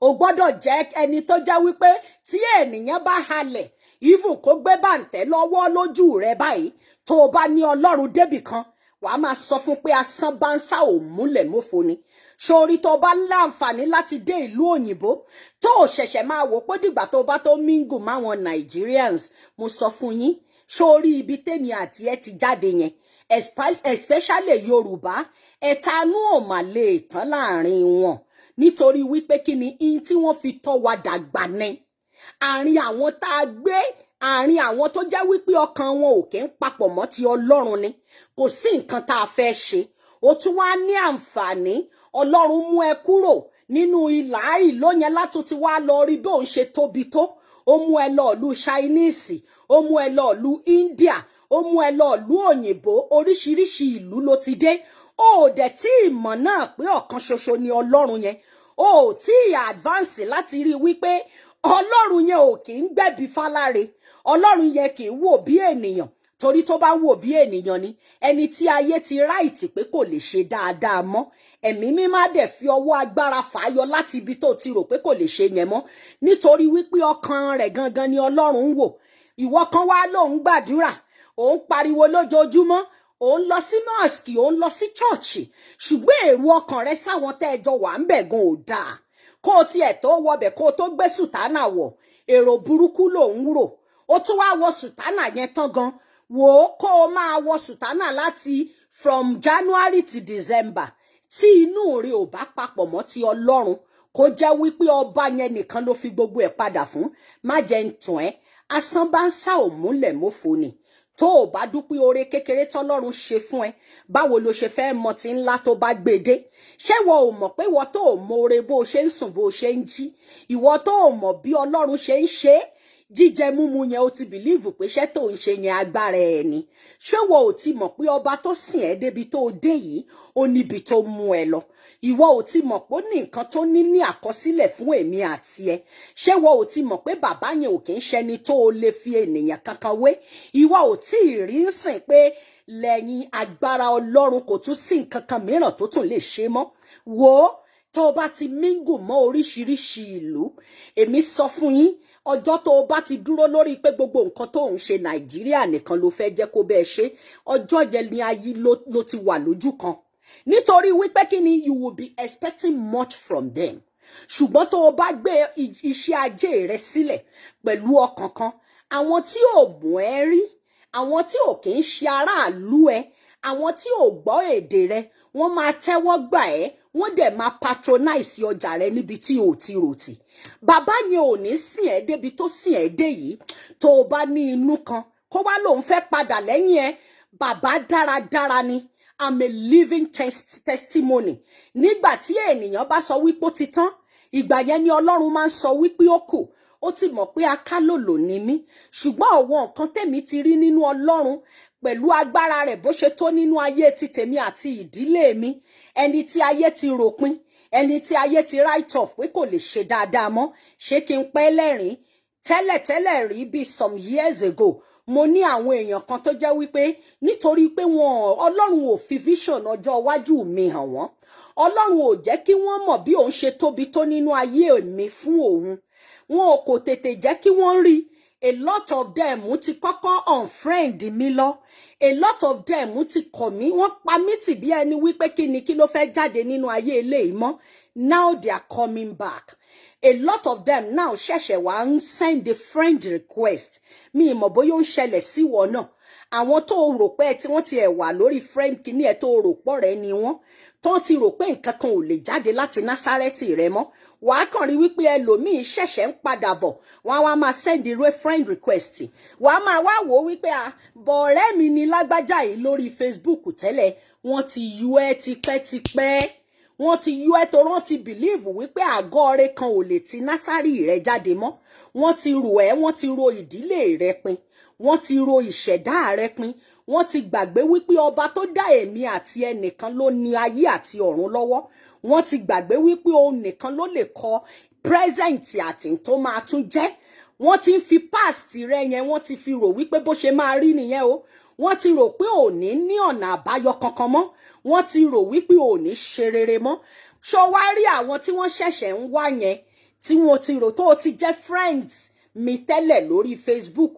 O gbọ́dọ̀ jẹ́ ẹni tó já wípé tí ènìyàn bá halẹ̀, even kó gbé bàǹtẹ́ lọ́wọ́ lójú rẹ báyìí, tó o bá ní Ọlọ́run débì kan, wàá máa sọ fún pé asán bá ń sá ò múlẹ̀ mófo ni. Sórí tó bá láǹfààní láti dé ìlú òyìnbó, tó ò ṣẹ̀ṣẹ̀ máa wò pé dìgbà tó bá tó mingle máwọn Nigerians, mo sọ fún yín, sórí ibi tèmi àti ẹ ti jáde yẹn, especially Yorùbá, ẹ̀tanú ò mà lè tán láàrin wọn. Nítorí wípé kí ni in tí wọ́n fi tọ́ wa dàgbà ni. Àárín àwọn tá a gbé, àárín àwọn tó jẹ́ wípé ọkàn wọn ò kí ń papọ̀ mọ́ ti Ọlọ́run ni. Kò sí nǹkan tá a fẹ́ ṣe. Ó tún wá ní àǹfààní, Ọlọ́run mú ẹ kúrò nínú ìlà ìlò yẹn látún ti wá lọ rí bí òun ṣe tóbi tó. Ó mú ẹ lọ ìlú Chinese, ó mú ẹ lọ ìlú India, ó mú ẹ lọ ìlú òyìnbó, oríṣiríṣi ìlú ló ti dé. Ó dẹ̀ tí ìmọ̀ náà pé ọ̀kan ṣoṣo ni Ọlọ́run yẹn. Ó tí advance láti rí wípé Ọlọ́run yẹn ò kì í gbẹ̀bí fáláre. Ọlọ́run yẹn kì í wò bí ènìyàn. Torí tó bá wò bí ènìyàn ni, ẹni tí ayé ti ráìtì pé kò lè ṣe dáadáa mọ́, ẹ̀mí mímá dẹ̀ fi ọwọ́ agbára fàáyọ láti ibi tó ti rò pé kò lè ṣe yẹn mọ́. Nítorí wípé ọkàn rẹ̀ gangan ni Ọlọ́run ń wò. Ìwọ kan wá lóun gbàdúrà, òun pariwo lójoojúmọ́, òun lọ sí mosque, òun lọ sí church, ṣùgbọ́n èrò ọkàn rẹ sáwọn tẹ́ ẹjọ́ wà ń bẹ̀ gan ò dáa. Kó o tiẹ̀ tó wọbẹ̀ kó o tó gbé sùtánà wọ̀, èrò burúkú lòun rò. Ó tún wá wọ sùtánà yẹn tán gan. Wò ó kó o máa wọ sùtánà láti from January to December. Tí inú rẹ ò bá papọ̀ mọ́ ti Ọlọ́run, kó jẹ́ wípé ọba yẹn nìkan ló fi gbogbo ẹ̀ padà fún. Má jẹ́ ń tàn ẹ́, asán bá ń sá ò múlẹ̀ mófo ni. Tó o bá dúpẹ́ oore kékeré tọ́lọ́run ṣe fún ẹ, báwo lo ṣe fẹ́ mọ ti ńlá tó bá gbèdé? Ṣé ìwọ ò mọ̀ pé ìwọ tó o mọ oore bó o ṣe ń sùn bó o ṣe ń jí? Ìwọ tó o mọ̀ bí Ọlọ́run ṣe ń ṣe é? Jíjẹ múmu yẹn o ti bìlíìfù pé iṣẹ́ tó ń ṣe yẹn agbára ẹ̀ ni. Ṣé ìwọ ò ti mọ̀ pé ọba tó sìn ẹ́ débi tó dé yìí, ó níbi tó mú ẹ lọ? Ìwọ ò ti mọ̀ pé ó ní nǹkan tó ní àkọsílẹ̀ fún èmi àti ẹ? Ṣé ìwọ ò ti mọ̀ pé bàbá yẹn ò kì í ṣẹni tó o lè fi ènìyàn kankan wé? Ìwọ ò tí ì rí ń sìn pé lẹ́yìn agbára Ọlọ́run kò tún sí nǹkan kan mìíràn tó tún lè ṣe mọ́? Wò ó, tó o bá ti mingle mọ́ oríṣiríṣi ìlú, èmi sọ fún yín, ọjọ́ tó o bá ti dúró lórí pé gbogbo nǹkan tó ń ṣe Nàìjíríà nìkan ló fẹ́ jẹ́ kó bẹ́ẹ̀ ṣe, ọjọ́ yẹn ni ayé ló ti wà lójú kan. Nítorí wípé kí ni, you will be expecting much from them. Ṣùgbọ́n tó o bá gbé iṣẹ́ ajé rẹ sílẹ̀ pẹ̀lú ọkàn kan, àwọn tí ò mọ̀ ẹ́ rí, àwọn tí ò kì í ṣe aráàlú ẹ, àwọn tí ò gbọ́ èdè rẹ, wọ́n máa tẹ́wọ́ gbà ẹ́, wọ́n dẹ̀ máa patronize ọjà rẹ níbi tí ò ti rò tì. Bàbá yẹn ò ní sìn ẹ́ débi tó sìn ẹ́ dé yìí. Tó o bá ní inú kan kó wá lòun fẹ́ padà lẹ́yìn ẹ, bàbá dáradára ni. I'm a living testimony. Nígbà tí ènìyàn bá sọ wípé ó ti tán, ìgbà yẹn ni Ọlọ́run máa ń sọ wípé ó kù. Ó ti mọ̀ pé akálòlò ni mí, ṣùgbọ́n àwọn nǹkan tèmi ti rí nínú Ọlọ́run pẹ̀lú agbára rẹ̀ bó ṣe tó nínú ayé ti tèmi àti ìdílé mi, ẹni tí ayé ti ròpin, ẹni tí ayé ti write off pé kò lè ṣe dáadáa mọ́, ṣé kí n pẹ́ lẹ́rìn? tẹ́lẹ̀tẹ́lẹ̀ rí bí some years ago mo ní àwọn èèyàn kan tó jẹ́ wípé nítorí pé Ọlọ́run ò fi vision ọjọ́ iwájú mi hàn wọ́n, Ọlọ́run ò jẹ́ kí wọ́n mọ̀ bí òun ṣe tóbi tó nínú ayé mi fún òun, wọn kò tètè jẹ́ kí wọ́n rí. A lot of them ti kọ́kọ́ unfriend mi lọ, a lot of them ti kọ̀ mí, wọ́n pa mí tì bí ẹni wípé kí ló fẹ́ jáde nínú ayé eléyìí mọ́. Now they are coming back. A lot of them now ṣẹ̀ṣẹ̀ wá ń send a friend request. Mi mọ̀ bóyá ó ń ṣẹlẹ̀ sí wọn náà. Àwọn tó rò pé tí wọ́n ti ẹ̀ wà lórí friend kìíní ẹ̀ tó rò pọ̀ rẹ̀ ni wọ́n. Tó ti rò pé nǹkan kan ò lè jáde láti Násárẹ́tì rẹ mọ́. Wàá kàn rí wípé ẹlòmíì ṣẹ̀ṣẹ̀ ń padà bọ̀. Wọ́n á wá máa send a friend request. Wàá máa wá wò wípé bọ̀ọ̀rẹ́ mi ni lágbájá yìí lórí Facebook tẹ́lẹ̀. Wọ́n ti yú ẹ tipẹ́tipẹ́. Wọ́n ti yú ẹ tó wọ́n ti believe wípé àgọ́ rẹ kan ò lè ti Násárì rẹ jáde mọ́. Wọ́n ti rò ẹ́, wọ́n ti ro ìdílé rẹ pin. Wọ́n ti ro ìṣẹ̀dá rẹ pin. Wọ́n ti gbàgbé wípé ọba tó dá èmi àti ẹnìkan ló ní ayé àti ọ̀run lọ́wọ́. Wọ́n ti gbàgbé wípé òun nìkan ló lè kọ present àti tó máa tún jẹ́. Wọ́n ti ń fi past rẹ yẹn, wọ́n ti fi rò wípé bó ṣe máa rí nìyẹn o. Wọ́n ti rò pé ò ní ọ̀nà àbáyọ kankan mọ́. Wọ́n ti rò wípé ò ní ṣe rere mọ́. Ṣó wá rí àwọn tí wọ́n ṣẹ̀ṣẹ̀ ń wá yẹn, tí wọ́n ti rò tó ti jẹ́ friends mi tẹ́lẹ̀ lórí Facebook,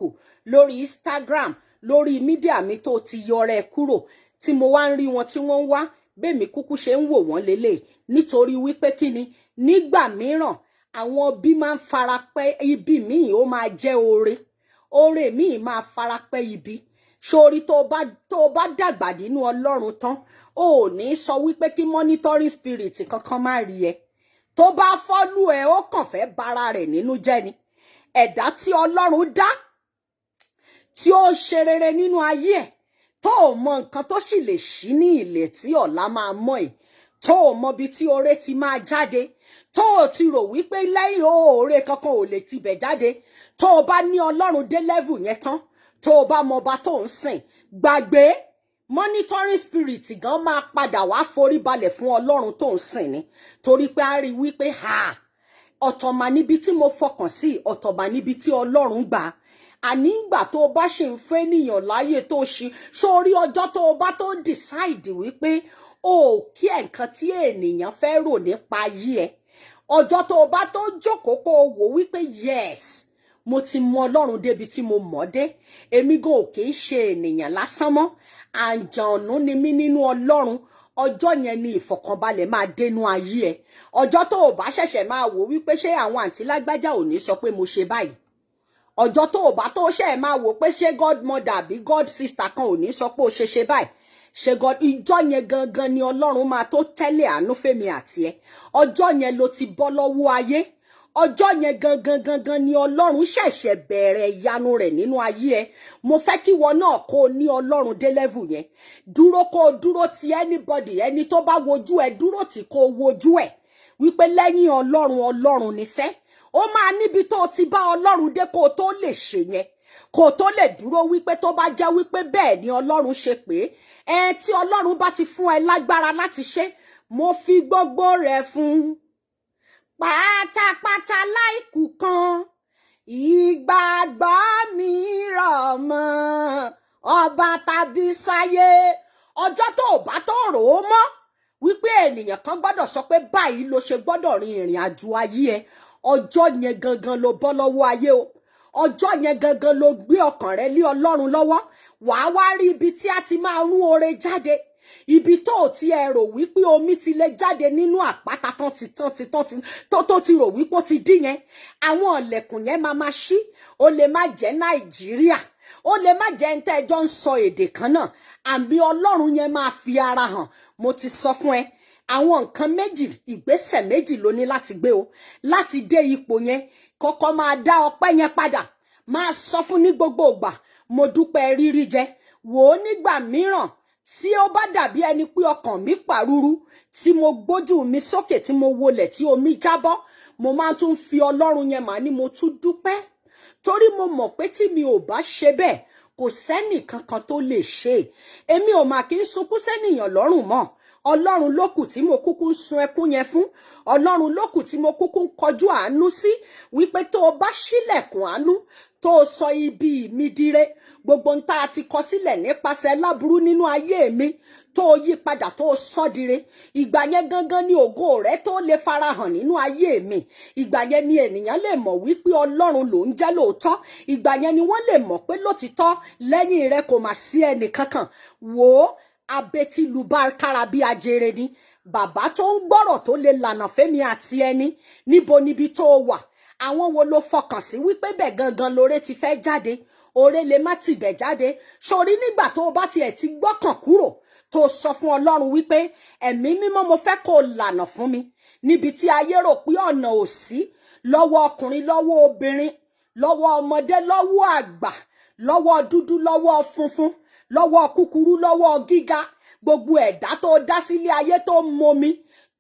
lórí Instagram, lórí mídíà mi tó ti yọrẹ kúrò, tí mo wá ń rí wọn tí wọ́n ń wá, bẹ́ẹ̀mi kúkú ṣe ń wò wọ́n lélẹ̀ nítorí wípé kíni nígbà mìíràn àwọn bí máa ń farapẹ́ ibi míì ó máa jẹ́ oore, oore míì máa farapẹ́ ibi. Sórí tó bá dàgbà nínú Ọlọ́run tán, ó ní sọ wípé kí monitoring spirit kankan má rí ẹ. Tó bá fọ́lú ẹ ó kàn fẹ́ bara rẹ̀ nínú jẹ́ ni. Ẹ̀dá tí Ọlọ́run dá tí ó ṣe rere nínú ayé ẹ̀, tó mọ nǹkan tó sì lè ṣí ní ilẹ̀ tí ọ̀la máa mọ̀ ẹ̀, tó mọ bí tí oore ti máa jáde, tó ti rò wípé lẹ́yìn oore kankan ò lè tibẹ̀ jáde. Tó bá ní Ọlọ́run dé level yẹn tán, tó bá mọ ọba tó ń sìn, gbàgbé monitoring spirit gan máa padà wá forí balẹ̀ fún Ọlọ́run tó ń sìn ni. Torí pé a rí wípé ọ̀tọ̀mà níbi tí mo fọkàn sí, ọ̀tọ̀mà níbi tí Ọlọ́run gbà. Àní ìgbà tó bá ṣe ń fẹ́ níyàn láyé tó ṣe, sórí ọjọ́ tó bá tó decide wípé kí nǹkan tí ènìyàn fẹ́ rò nípa ayé ẹ, ọjọ́ tó bá tó jókòó kó wò wípé yes, mo ti mọ Ọlọ́run débi tí mo mọ̀ dé, èmi gan ò kì í ṣe ènìyàn lásán mọ́, àǹjànú ni mí nínú Ọlọ́run. Ọjọ́ yẹn ni ìfọ̀kànbalẹ̀ máa dénú ayé ẹ. Ọjọ́ tó bá ṣẹ̀ṣẹ̀ máa wò wípé ṣé àwọn àǹtí lágbájá ò ní sọ pé mo ṣe báyìí. Ọjọ́ tó bá tó ṣe máa wò pé ṣé godmother àbí god sister kan ò ní sọ pé ó ṣe báyìí. Ṣé god ìjọ yẹn gangan ni Ọlọ́run máa tó tẹ́lẹ̀ àánú fèmí àti ẹ. Ọjọ́ yẹn ló ti bọ́ lọ́wọ́ ayé. Ọjọ́ yẹn gangan ni Ọlọ́run ṣẹ̀ṣẹ̀ bẹ̀rẹ̀ ìyanu rẹ̀ nínú ayé ẹ. Mo fẹ́ kí wọn náà kó ní Ọlọ́run dé level yẹn. Dúró kó dúró ti anybody, ẹni tó bá wojú ẹ dúró tí kó wojú ẹ. Wípé lẹ́yìn Ọlọ́run níṣẹ́. Ó máa níbi tó ti bá Ọlọ́run dé kó tó lè ṣe yẹn. Kó tó lè dúró wípé tó bá jẹ́ wípé bẹ́ẹ̀ ni Ọlọ́run ṣe pé. Tí Ọlọ́run bá ti fún ẹ lágbára láti ṣe, mo fi gbogbo rẹ̀ fún pátápátá láìkù kan. Ìgbàgbọ́ mi rọ̀ mọ́ ọba tàbí sáyé. Ọjọ́ tó bá tó rò ó mọ́ wípé ènìyàn kan gbọ́dọ̀ sọ pé báyìí ló ṣe gbọ́dọ̀ rin ìrìn àjò ayé ẹ. Ọjọ́ yẹn gangan ló bọ́ lọ́wọ́ ayé o. Ọjọ́ yẹn gangan ló gbé ọkàn rẹ lé Ọlọ́run lọ́wọ́. Wàá wá rí ibi tí a ti máa rún oore jáde. Ibi tó ti ẹ rò wípé omi ti lè jáde nínú àpáta tó ti rò wípé ó ti dí yẹn. Àwọn ọ̀lẹ̀kùn yẹn máa ṣí. Ó lè má jẹ́ Nàìjíríà. Ó lè má jẹ́ ń tẹ́jọ́ ń sọ èdè kan náà. Àbí Ọlọ́run yẹn máa fi ara hàn. Mo ti sọ fún ẹ. Àwọn nǹkan méjì, ìgbésẹ̀ méjì ló ní láti gbé o. Láti dé ipò yẹn, kọ́kọ́ máa dá ọpẹ́ yẹn padà. Máa sọ fún ní gbogbo ìgbà, mo dúpẹ́ rírí jẹ. Wò ó nígbà mìíràn tí ó bá dàbí ẹni pé ọkàn mi pàrúrú, tí mo gbójú mi sókè tí mo wọlẹ̀ tí omi jábọ́, mo máa tún fi Ọlọ́run yẹn mà ní mo tún dúpẹ́. Torí mo mọ̀ pé tí mi ò bá ṣe bẹ́ẹ̀, kò sẹ́nì kankan tó lè ṣe. Èmi ò mà kí ń sunkún sẹ́nìyàn lọ́rùn mọ́. Ọlọ́run ló kù tí mo kúkú ń sun ẹkún yẹn fún. Ọlọ́run ló kù tí mo kúkú ń kọjú àánú sí, wípé tó o bá ṣílẹ̀kùn àánú, tó o sọ ibi mi dire, gbogbo ń tá a ti kọ sílẹ̀ nípasẹ̀ láburú nínú ayé mi, tó o yí padà tó o sọ dire, ìgbà yẹn gangan ni ògo rẹ tó lè farahàn nínú ayé mi. Ìgbà yẹn ni ènìyàn lè mọ̀ wípé Ọlọ́run ló ń jẹ́ lóòótọ́. Ìgbà yẹn ni wọ́n lè mọ̀ pé lótìtọ́ lẹ́yìn rẹ kò mà sí ẹnì kankan. Wò ó, abetí lu kára bí ajere ni. Bàbá tó ń gbọ́rọ̀ tó lè lànà fẹ́mi àti ẹni. Níbi tó wà, àwọn wo ló fọkàn sí wípé bẹ́ẹ̀ gangan lóore ti fẹ́ jáde? Oore lè má tibẹ̀ jáde. Sórí nígbà tó o bá tiẹ̀ ti gbọ́kàn kúrò, tó sọ fún Ọlọ́run wípé ẹ̀mí mímọ́ mo fẹ́ kó lànà fún mi níbi tí ayé rò pé ọ̀nà ò sí, lọ́wọ́ ọkùnrin, lọ́wọ́ obìnrin, lọ́wọ́ ọmọdé, lọ́wọ́ àgbà, lọ́wọ́ dúdú, lọ́wọ́ funfun, lọ́wọ́ kúkúrú, lọ́wọ́ gíga, gbogbo ẹ̀dá tó dá sílé ayé tó momi,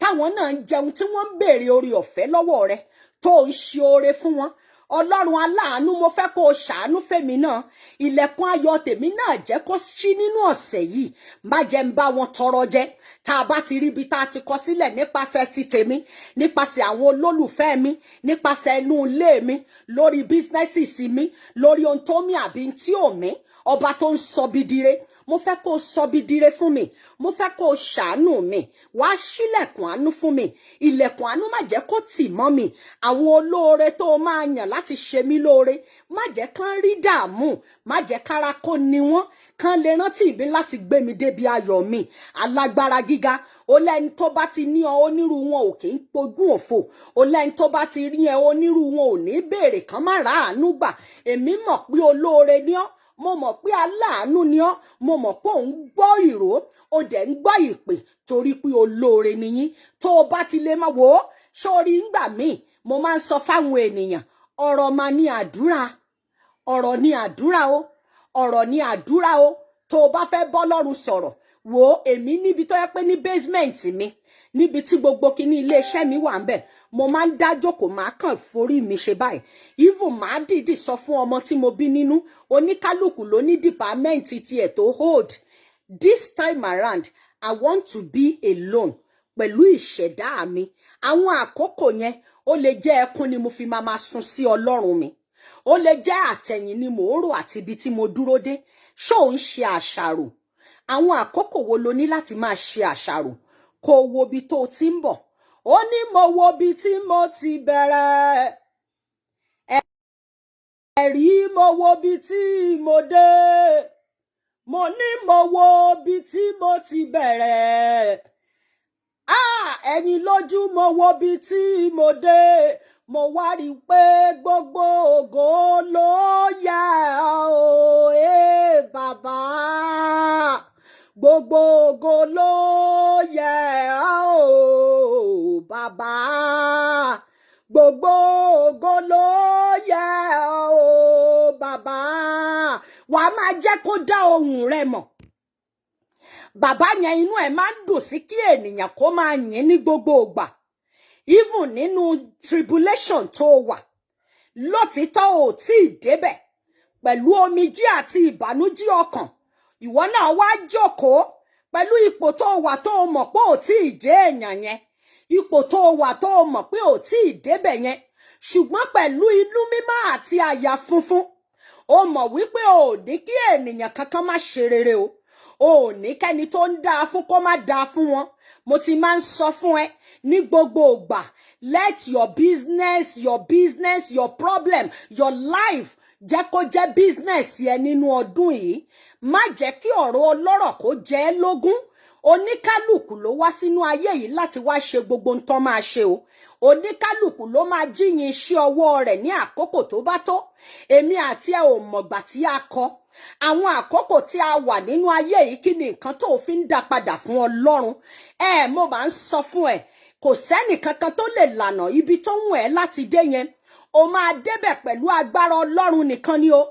táwọn náà ń jẹun tí wọ́n ń béèrè oore ọ̀fẹ́ lọ́wọ́ rẹ, tó ń ṣe oore fún wọn. Ọlọ́run aláàánú, mo fẹ́ kó o ṣàánú fèmi náà. Ilẹ̀kùn ayọ̀ tèmi náà jẹ́ kó ṣí nínú ọ̀sẹ̀ yìí. Má jẹ́ ń bá wọn tọrọ jẹ. Tá a bá ti rí ibi tá a ti kọ sílẹ̀ nípasẹ̀ ti tèmi, nípasẹ̀ àwọn olólùfẹ́ mi, nípasẹ̀ inú ilé mi, lórí bísínẹ́sì mi, lórí ohun tó mí àbí tí ò mí, ọba tó ń sọ bí dire, mo fẹ́ kó o sọ bí dire fún mi. Mo fẹ́ kó o ṣàánú mi. Wá ṣílẹ̀kùn àánú fún mi. Ilẹ̀kùn àánú má jẹ́ kó tì mọ́ mi. Àwọn olóore tó máa yàn láti ṣe mí lóore, má jẹ́ kán rí dààmú, má jẹ́ kára kó ni wọ́n, kán lè rántí ìbí láti gbé mi débi ayọ̀ mi. Alágbára gíga, ó lẹ́ni tó bá ti ní ọ onírú wọn ò kì í pogún òfò. Ó lẹ́ni tó bá ti rí ẹ onírú wọn ò ní béèrè kán má ráàánú gbà. Èmi mọ̀ pé olóore ni ọ́. Mo mọ̀ pé aláàánú ni ọ́. Mo mọ̀ pé òun gbọ́ ìró, ó dẹ̀ ń gbọ́ ìpè, torí pé olóore ni yín. Tó o bá ti lè máa wò ó, sórí ńgbà míì, mo máa ń sọ fáwọn ènìyàn, ọ̀rọ̀ máa ní àdúrà. Ọ̀rọ̀ ní àdúrà o. Ọ̀rọ̀ ní àdúrà o. Tó o bá fẹ́ bọ́ lọ́run sọ̀rọ̀, wò ó, èmi níbi tó yẹ pé ní basement mi, níbi tí gbogbo kinní iléeṣẹ́ mi wà ń bẹ̀, mo máa ń dá jókòó, máa kàn forí mi ṣe báyìí. Even máa dìídì sọ fún ọmọ tí mo bí nínú, oníkálùkù ló ní dìpámẹ́ǹtì tiẹ̀ tó hold. This time around, I want to be alone pẹ̀lú ìṣẹ̀dá mi. Àwọn àkókò yẹn, ó lè jẹ́ ẹkún ni mo fi máa sun sí Ọlọ́run mi. Ó lè jẹ́ àtẹ̀yìn ni mò ń rò àti ibi tí mo dúró dé. Ṣó ń ṣe àṣàrò? Àwọn àkókò wo lo ní láti máa ṣe àṣàrò? Kó o wo ibi tó o ti ń bọ̀. Ó ní mo wo ibi tí mo ti bẹ̀rẹ̀. Ẹ̀rí mo wo ibi tí mo dé. Mo ní mo wo ibi tí mo ti bẹ̀rẹ̀. Eyinloju mo wo ibi tí mo dé. Mo wá rí pé gbogbo ògo ló yẹ o, bàbá. Gbogbo ògo ló yẹ o, bàbá. Gbogbo ògo ló yẹ o, bàbá. Wàá máa jẹ́ kó dá ohùn rẹ mọ̀. Bàbá yẹn inú ẹ̀ máa ń dùn sí kí ènìyàn kó máa yìn ní gbogbo ìgbà. Even nínú tribulation tó wà, lótìítọ́ ò tí ì débẹ̀, pẹ̀lú omijé àti ìbànújẹ́ ọkàn, ìwọ náà wá jókòó pẹ̀lú ipò tó wà tó mọ̀ pé ò tí ì dé èèyàn yẹn, ipò tó wà tó mọ̀ pé ò tí ì débẹ̀ yẹn, ṣùgbọ́n pẹ̀lú inú mímọ́ àti àyà funfun, ó mọ̀ wípé ò ní kí ènìyàn kankan má ṣe rere o. Ò ní kẹ́ni tó ń dáa fún kó má dáa fún wọn. Mo ti máa ń sọ fún ẹ ní gbogbo ìgbà, let your business, your problem, your life jẹ́ kó jẹ́ business yẹn nínú ọdún yìí. Má jẹ́ kí ọ̀rọ̀ ọlọ́rọ̀ kó jẹ́ ẹ́ lógún. Oníkálùkù ló wá sínú ayé yìí láti wá ṣe gbogbo nǹkan máa ṣe o. Oníkálùkù ló máa jíyìn iṣẹ́ ọwọ́ rẹ̀ ní àkókò tó bá tó. Èmi àti ẹ ò mọ̀gbà tí a kọ. Àwọn àkókò tí a wà nínú ayé yìí, kí ni nǹkan tó fi ń dá padà fún Ọlọ́run? Mo máa ń sọ fún ẹ, kò sẹ́nì kankan tó lè lànà ibi tó wù ẹ́ láti dé yẹn. O máa débẹ̀ pẹ̀lú agbára Ọlọ́run nìkan ni o.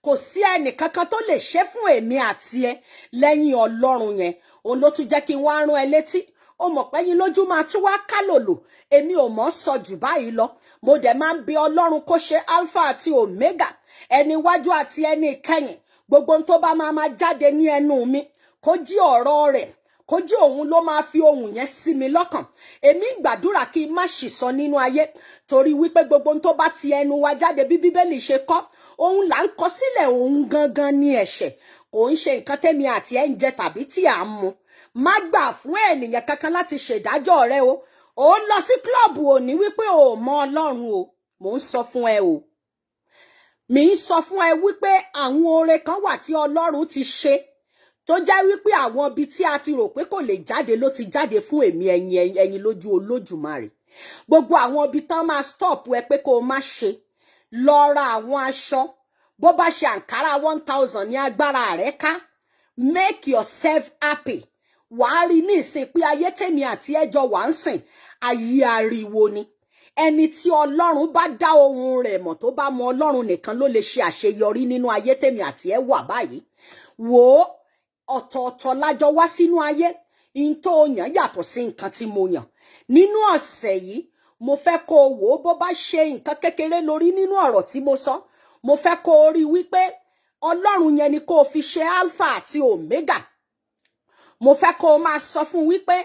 Kò sí ẹnì kankan tó lè ṣe fún èmi àti ẹ lẹ́yìn Ọlọ́run yẹn. Òun ló tún jẹ́ kí n wá rán ẹ létí. Ó mọ̀ pé Eyinloju máa tún wá kálòlò. Èmi ò mọ̀ sọ jù báyìí lọ. Mo dẹ̀ máa ń bi Ọlọ́run kó ṣe Alpha àti Omega, ẹni iwájú àti ẹni ìkẹyìn. Gbogbo tó bá máa jáde ní ẹnu mi, kó jí ọ̀rọ̀ rẹ̀, kó jẹ́ òun ló máa fi ohun yẹn sí mi lọ́kàn. Èmi gbàdúrà kí n má ṣì sọ nínú ayé, torí wípé gbogbo ohun tó bá ti ẹnu wa jáde bí Bíbélì ṣe kọ́, òun là ń kọ sílẹ̀, òun gangan ni ẹ̀ṣẹ̀. Kò ń ṣe nǹkan tẹ́mi àti ẹ̀ ń jẹ tàbí tí à ń mu. Má gbà fún ènìyàn kankan láti ṣèdájọ́ rẹ o. Ó lọ sí klọ́ọ̀bù òní wípé o mọ Ọlọ́run o. Mò ń sọ fún ẹ o. Mi ń sọ fún ẹ wípé àwọn oore kan wà tí Ọlọ́run ti ṣe, tó jẹ́ wípé àwọn ibi tí a ti rò pé kò lè jáde ló ti jáde fún èmi Ẹ̀yinlójú Olódùmarè. Gbogbo àwọn ibi tán máa stop ẹ pé kó o má ṣe. Lọ ra àwọn aṣọ. Bó bá ṣe àǹkárá 1000 ní agbára rẹ ká. Make yourself happy. Wàá rí ní ìsìn pé ayé tèmi àti ẹjọ́ wà ń sìn, ayé ariwo ni. Ẹni tí Ọlọ́run bá dá ohun rẹ̀ mọ̀, tó bá mọ Ọlọ́run nìkan ló lè ṣe àṣeyọrí nínú ayé tèmi àti ẹ wà báyìí. Wò ó, ọ̀tọ̀ọ̀tọ̀ lájọ wá sínú ayé. In tó yàn yàtọ̀ sí nǹkan tí mo yàn. Nínú ọ̀sẹ̀ yìí, mo fẹ́ kó o wò ó bó bá ṣe nǹkan kékeré lórí nínú ọ̀rọ̀ tí mo sọ. Mo fẹ́ kó o rí wípé Ọlọ́run yẹn ni kó o fi ṣe Alpha àti Omega. Mo fẹ́ kó o máa sọ fún wípé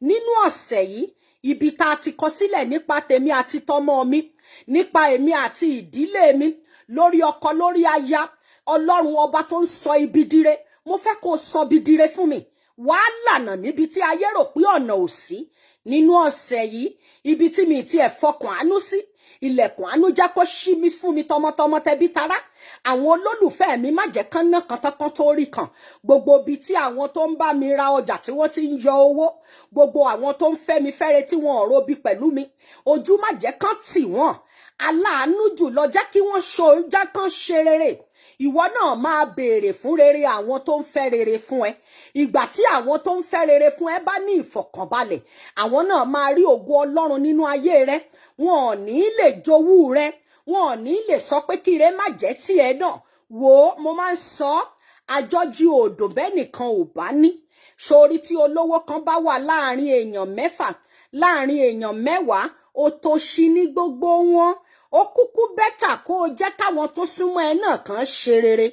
nínú ọ̀sẹ̀ yìí, ibi tá a ti kọ sílẹ̀ nípa tèmi àti tọmọ mi, nípa èmi àti ìdílé mi, lórí ọkọ lórí aya, Ọlọ́run ọba tó ń sọ ibi dire, mo fẹ́ kó o sọ ibi dire fún mi. Wàá lànà níbi tí ayé rò pé ọ̀nà ò sí. Nínú ọ̀sẹ̀ yìí, ibi tí mi ti ẹ̀ fọkàn àánú sí, ilẹ̀kùn àánú jẹ́ kó ṣí mi fún mi tọmọtọmọ tẹbí tará. Àwọn olólùfẹ́ mi má jẹ́ kán ná kan tó rí kan. Gbogbo ibi tí àwọn tó ń bá mi ra ọjà tí wọ́n ti ń yọ owó, gbogbo àwọn tó ń fẹ́ mi fẹ́re tí wọ́n ò robi pẹ̀lú mi, ojú má jẹ́ kán tì wọ́n. Aláàánú jùlọ jẹ́ kí wọ́n jẹ́ kán ṣe rere. Ìwọ náà máa béèrè fún rere àwọn tó ń fẹ́ rere fún ẹ. Ìgbà tí àwọn tó ń fẹ́ rere fún ẹ bá ní ìfọ̀kànbalẹ̀, àwọn náà máa rí ògo Ọlọ́run nínú ayé rẹ. Wọn ò ní lè jowú rẹ. Wọn ò ní lè sọ pé kí ire má jẹ́ tiẹ̀ náà. Wò ó, mo máa ń sọ, àjọjí odò bẹ́ẹ̀ nìkan ò bá ní. Sórí tí olówó kan bá wà láàrin èèyàn 6, láàrin èèyàn 10, ó tó ṣí ní gbogbo wọn. Ó kúkú bẹ́tà kó o jẹ́ káwọn tó súnmọ́ ẹ náà kan ṣe rere.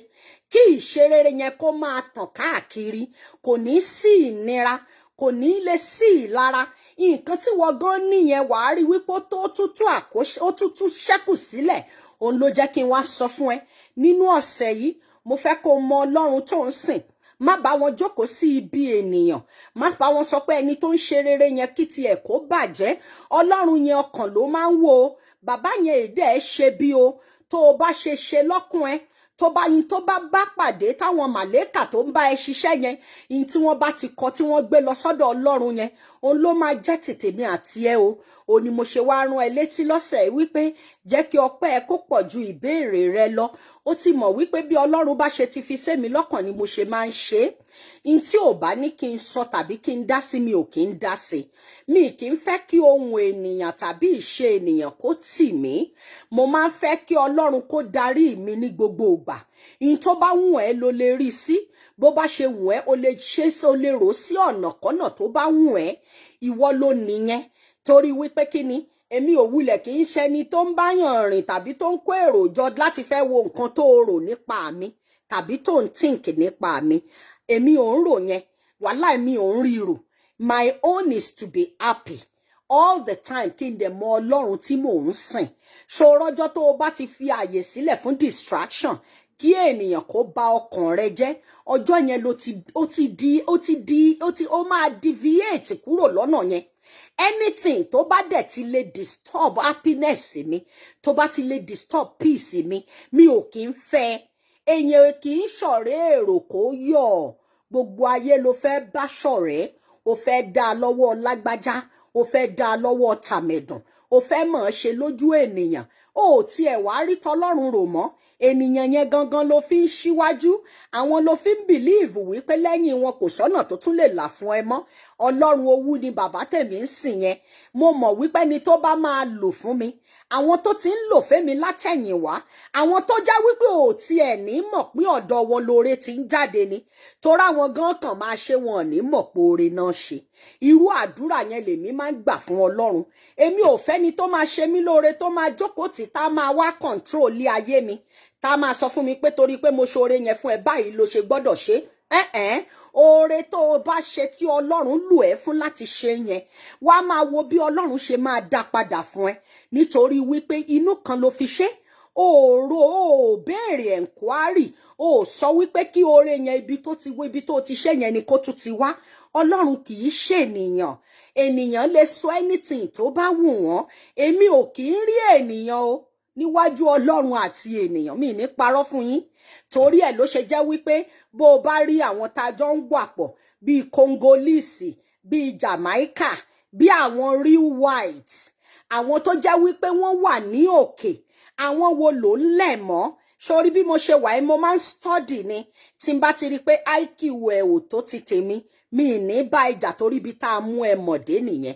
Kí ìṣerere yẹn kó máa tàn káàkiri. Kò ní sí ìnira, kò ní lè sí ìlara. Nǹkan tí wọ́n gan nìyẹn wàá rí wípé ó tútù ṣẹ́kù sílẹ̀. Òun ló jẹ́ kí n wá sọ fún ẹ. Nínú ọ̀sẹ̀ yìí, mo fẹ́ kó mọ Ọlọ́run tó ń sìn. Má bá wọn jókòó sí ibi ènìyàn. Má bá wọn sọ pé ẹni tó ń ṣe rere yẹn kí tiẹ̀ kó bàjẹ́. Ọlọ́run yẹn ọkàn ló máa ń wò ó. Bàbá yẹn èdè ẹ ṣe bí o. Tó o bá ṣe lọ́kùn ẹ. Tó bá pàdé táwọn màlẹ́kà tó ń bá ẹ ṣiṣẹ́ yẹn, in tí wọ́n bá ti kọ tí wọ́n gbé lọ sọ́dọ̀ Ọlọ́run yẹn, òun ló máa jẹ́ tètèmi àti ẹ o. Ó ní mo ṣe wá rán ẹ létí lọ́sẹ̀ wípé jẹ́ kí ọpẹ́ ẹ kó pọ̀ ju ìbéèrè rẹ lọ. Ó ti mọ̀ wípé bí Ọlọ́run bá ṣe ti fi sẹ́mi lọ́kàn ni mo ṣe máa ń ṣe. In tí ò bá ní kí n sọ tàbí kí n dá sí, mi ò kí ń dá sí. Mi kì í fẹ́ kí ohun ènìyàn tàbí ìṣe ènìyàn kó tì mí. Mo máa ń fẹ́ kí Ọlọ́run kó darí mi ní gbogbo ìgbà. In tó bá wùn ẹ́ ló lè rí sí. Bó bá ṣe wùn ẹ́, o lè ṣe o lè rò sí ọ̀nà kọ́nà tó bá wùn ẹ́. Ìwọ ló nìyẹn. Torí wípé kí ni, èmi ò wulẹ̀ kì í ṣẹni tó ń báyàn rìn tàbí tó ń kó èrò jọ láti fẹ́ wo nǹkan tó rò nípa mi tàbí tó ń think nípa mi. Èmi ò ń rò yẹn. Wàhálà mi ò ń rí rò. My own is to be happy all the time, kí n dẹ̀ mọ Ọlọ́run tí mò ń sìn. Ṣòrọ́jọ́ tó o bá ti fi àyè sílẹ̀ fún distraction, kí ènìyàn kó bà ọkàn rẹ jẹ́, ọjọ́ yẹn ó máa deviate kúrò lọ́nà yẹn. Anything tó bá dẹ̀ ti lè disturb happiness mi, tó bá ti lè disturb peace mi ò kí ń fẹ́. Èèyàn kì í ṣọ̀rẹ́ èrò kó yọ̀. Gbogbo ayé ló fẹ́ bá ṣọ̀rẹ́. O fẹ́ dá lọ́wọ́ lágbájá, o fẹ́ dá lọ́wọ́ tàmẹ̀dùn, o fẹ́ mọ̀ ṣe lójú ènìyàn. O tiẹ̀ wá rí tọlọ́run rò mọ́. Ènìyàn yẹn gangan ló fi ń ṣíwájú. Àwọn ló fi ń believe wípé lẹ́yìn wọn kò sọ́nà tó tún lè là fún ẹ mọ́. Ọlọ́run owú ni bàbá tèmi ń sìn yẹn. Mo mọ̀ wípé ni tó bá máa lò fún mi. Àwọn tó ti ń lò fẹ́mi látẹ̀yìn wá. Àwọn tó já wípé ò tiẹ̀ ní mọ̀ pé ọ̀dọ̀ wọn lóore ti ń jáde ni. Torí àwọn gan kàn máa ṣe wọn ní mọ̀ pé oore náà ṣe. Irú àdúrà yẹn lèmi máa ń gbà fún Ọlọ́run. Èmi ò fẹ́ni tó máa ṣe mí lóore tó máa jókòó tì tá máa wá control ilé ayé mi. Tá máa sọ fún mi pé torí pé mo ṣoore yẹn fún ẹ báyìí ló ṣe gbọ́dọ̀ ṣe. oore tó o bá ṣe tí Ọlọ́run lò ẹ́ fún láti ṣe yẹn wàá máa wo bí Ọlọ́run ṣe máa dá padà fún ẹ nítorí wípé inú kan ló fi ṣe òòrò ò béèrè enquiry ò sọ wípé kí oore yẹn ibi tó ti ṣe yẹn ni kó tún ti wá Ọlọ́run kì í ṣe ènìyàn lè sọ anything tó bá wù wọ́n èmi ò kì í rí ènìyàn o níwájú Ọlọ́run àti ènìyàn mi ní parọ́ fún yín torí ẹ̀ ló ṣe jẹ́ wípé bó o bá rí àwọn tá a jọ ń wà pọ̀ bíi Congolese bíi Jamaica bíi àwọn real white àwọn tó jẹ́ wípé wọ́n wà ní òkè àwọn wo ló ń lẹ̀ mọ́ sórí bí mo ṣe wà yìí mo máa ń study ni tí n bá ti rí pé IQ ẹ̀ ò tó ti tèmi mi ní bá ìjà torí ibi tá a mú ẹ mọ̀dé nìyẹn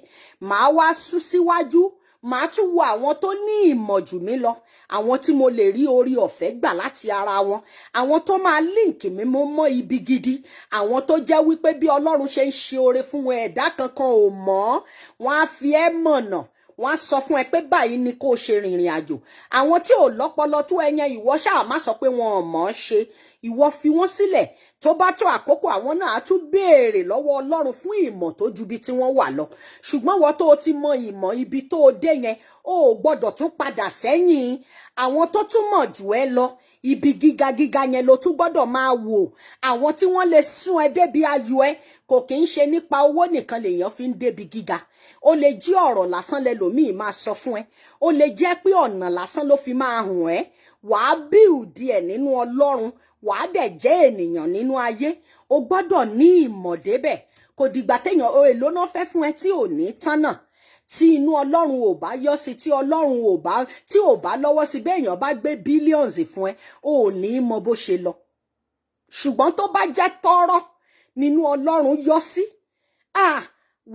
màá wá sún síwájú màá tún wo àwọn tó ní ìmọ̀ jù mí lọ àwọn tí mo lè rí orí ọ̀fẹ́ gbà láti ara wọn àwọn tó máa link mi mọ́ ibi gidi àwọn tó jẹ́ wípé bí Ọlọ́run ṣe ń ṣe oore fún wọn ẹ̀dá kankan ò mọ̀ wọ́n á fi ẹ́ mọ̀nà wọ́n á sọ fún ẹ pé báyìí ni kó ṣe rìnrìn àjò àwọn tí ò lọ́pọlọ tó ẹyẹn ìwọ ṣáà má sọ pé wọn ò mọ̀ ṣe ìwọ fi wọ́n sílẹ̀ tó bá tó àkókò àwọn náà á tún béèrè lọ́wọ́ Ọlọ́run fún ìmọ̀ tó ju ibi tí wọ́n wà lọ ṣùgbọ́n wọ́n tó ti mọ ìmọ̀ ibi tó dé yẹn ó gbọ́dọ̀ tún padà sẹ́yìn àwọn tó tún mọ̀ jù ẹ́ lọ ibi gíga yẹn ló tún gbọ́dọ̀ máa wò àwọn tí wọ́n lè sún ẹ débi ayọ̀ ẹ kò kì í ṣe nípa owó nìkan lèèyàn fi ń débi gíga ó lè jí ọ̀rọ̀ lásán lẹlòmíì máa sọ fún ẹ ó lè jẹ́ pé ọ̀nà lásán ló fi máa hùn ẹ́ wàá bíùdì ẹ̀ nínú Ọlọ́run wàá dẹ̀ jẹ́ ènìyàn nínú ayé o gbọ́dọ̀ ní ìmọ̀ débẹ̀ kò dìgbà téèyàn o èlò náà fẹ́ fún ẹ tí ò ní tán náà tí inú Ọlọ́run ò bá yọ sí tí Ọlọ́run ò bá lọ́wọ́ sí béèyàn bá gbé billions fún ẹ o ò ní mọ bó ṣe lọ ṣùgbọ́n tó bá jẹ́ tọ́rọ́ nínú Ọlọ́run yọ sí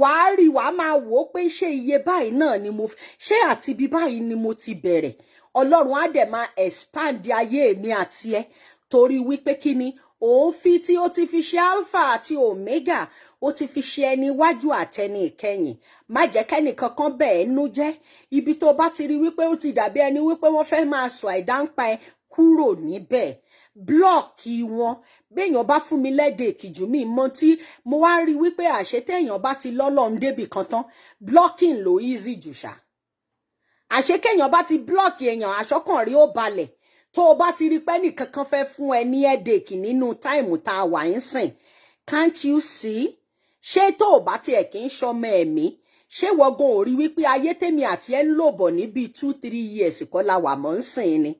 wàá rí wàá máa wò ó pé ṣé iye báyìí náà ni mo ṣé àti ibi báyìí ni mo ti bẹ̀rẹ̀ Ọlọ́run á dẹ̀ máa expand ayé mi àti ẹ torí wípé kí ni òun fi tí ó ti fi ṣe alpha àti omega ó ti fi ṣe ẹni iwájú àtẹni ìkẹyìn má jẹ́ kẹ́ni kankan bẹ́ẹ̀ nú jẹ́ ibi tó bá ti rí wípé ó ti dàbí ẹni wípé wọ́n fẹ́ máa sọ àìdáńpa ẹ kúrò níbẹ̀ blọọkì wọn béèyàn bá fún mi lẹ́dẹ̀ ìkìjú mi mọ́ tí mo wá rí wípé àṣetẹ̀yàn bá ti lọ́lọ́run débì kan tán blocking ló easy jù ṣá àṣekẹ̀yàn bá ti block èèyàn àṣọkàn rí ó balẹ̀ tó o bá ti rí pé nìkankan fẹ́ fún ẹ ní headache nínú táìmù tá a wà ń sìn can't you see ṣé tó o bá tiẹ̀ kí ń ṣọmọ ẹ̀mí ṣé wọ́gán ò rí wípé ayé tèmi àti ẹ ń lò bọ̀ ní bíi 2-3 years kọ́ la wà mọ́ ń sìn ni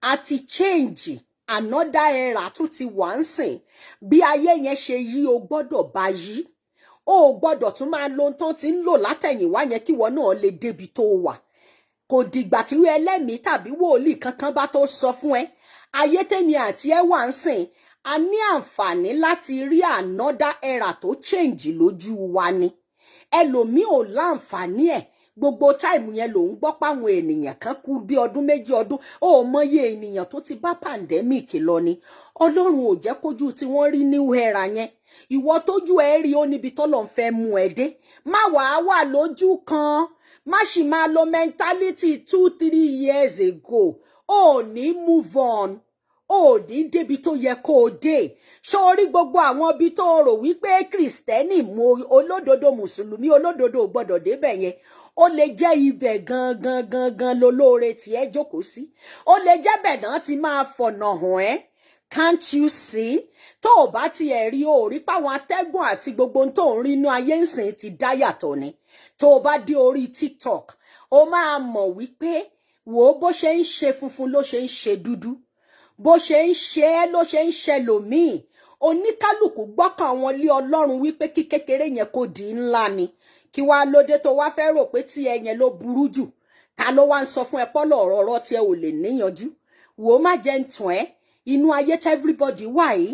a ti change another era tún ti wà ń sìn bí ayé yẹn ṣe yí o gbọ́dọ̀ bá yí o gbọ́dọ̀ tún máa lo tán ti ń lò látẹ̀yìnwá yẹn kíwọ náà lè débi tó wà kò dìgbà tí ẹlẹ́mìí tàbí wòlíì kankan bá tó sọ fún ẹ ayé tèmi àti ẹ wà ń sìn a ní àǹfààní láti rí another era tó change lójú wa ni ẹlòmíì ò láǹfààní ẹ̀ gbogbo táìmù yẹn ló ń gbọ́ páwọn ènìyàn kan kú bí ọdún méjì ọdún ó mọye ènìyàn tó ti bá pandemic lọ ni Ọlọ́run ò jẹ́ kójú tí wọ́n rí new era yẹn ìwọ tójú ẹ rí ó níbi tọ́lọ̀ ń fẹ́ mú ẹ dé má wàá wà lójú kan má sì máa lo mentality 2-3 years ago ó ní move on ó ní débi tó yẹ kó o dé sórí gbogbo àwọn ibi tó rò wípé kìrìsìtẹ́nì mú olódodo mùsùlùmí olódodo gbọ́dọ̀ débẹ̀ yẹn ó lè jẹ́ ibẹ̀ gangan lolóore tí ẹ jókòó sí ó lè jẹ́ bẹ̀ náà ti máa fọ̀nà hàn ẹ́ can't you see tó o bá tiẹ̀ rí o rí páwọn atẹ́gùn àti gbogbo tó ń rí inú ayé ń sìn ti dá yàtọ̀ ni tó o bá dé orí TikTok o máa mọ̀ wípé wò ó bó ṣe ń ṣe funfun ló ṣe ń ṣe dúdú bó ṣe ń ṣe é ló ṣe ń ṣe lòmíì oníkálùkù gbọ́kàn wọn lé Ọlọ́run wípé kí kékeré yẹn kó di ńlá ni kí wá lóde tó wá fẹ́ rò pé tí ẹyẹn ló burú jù ta ló wá ń sọ fún ẹ pọ́lọ̀ ọ̀rọ̀ tí ẹ ò lè níyanjú wò ó má jẹ́ ń tàn ẹ́ inú ayé tí everybody wà yìí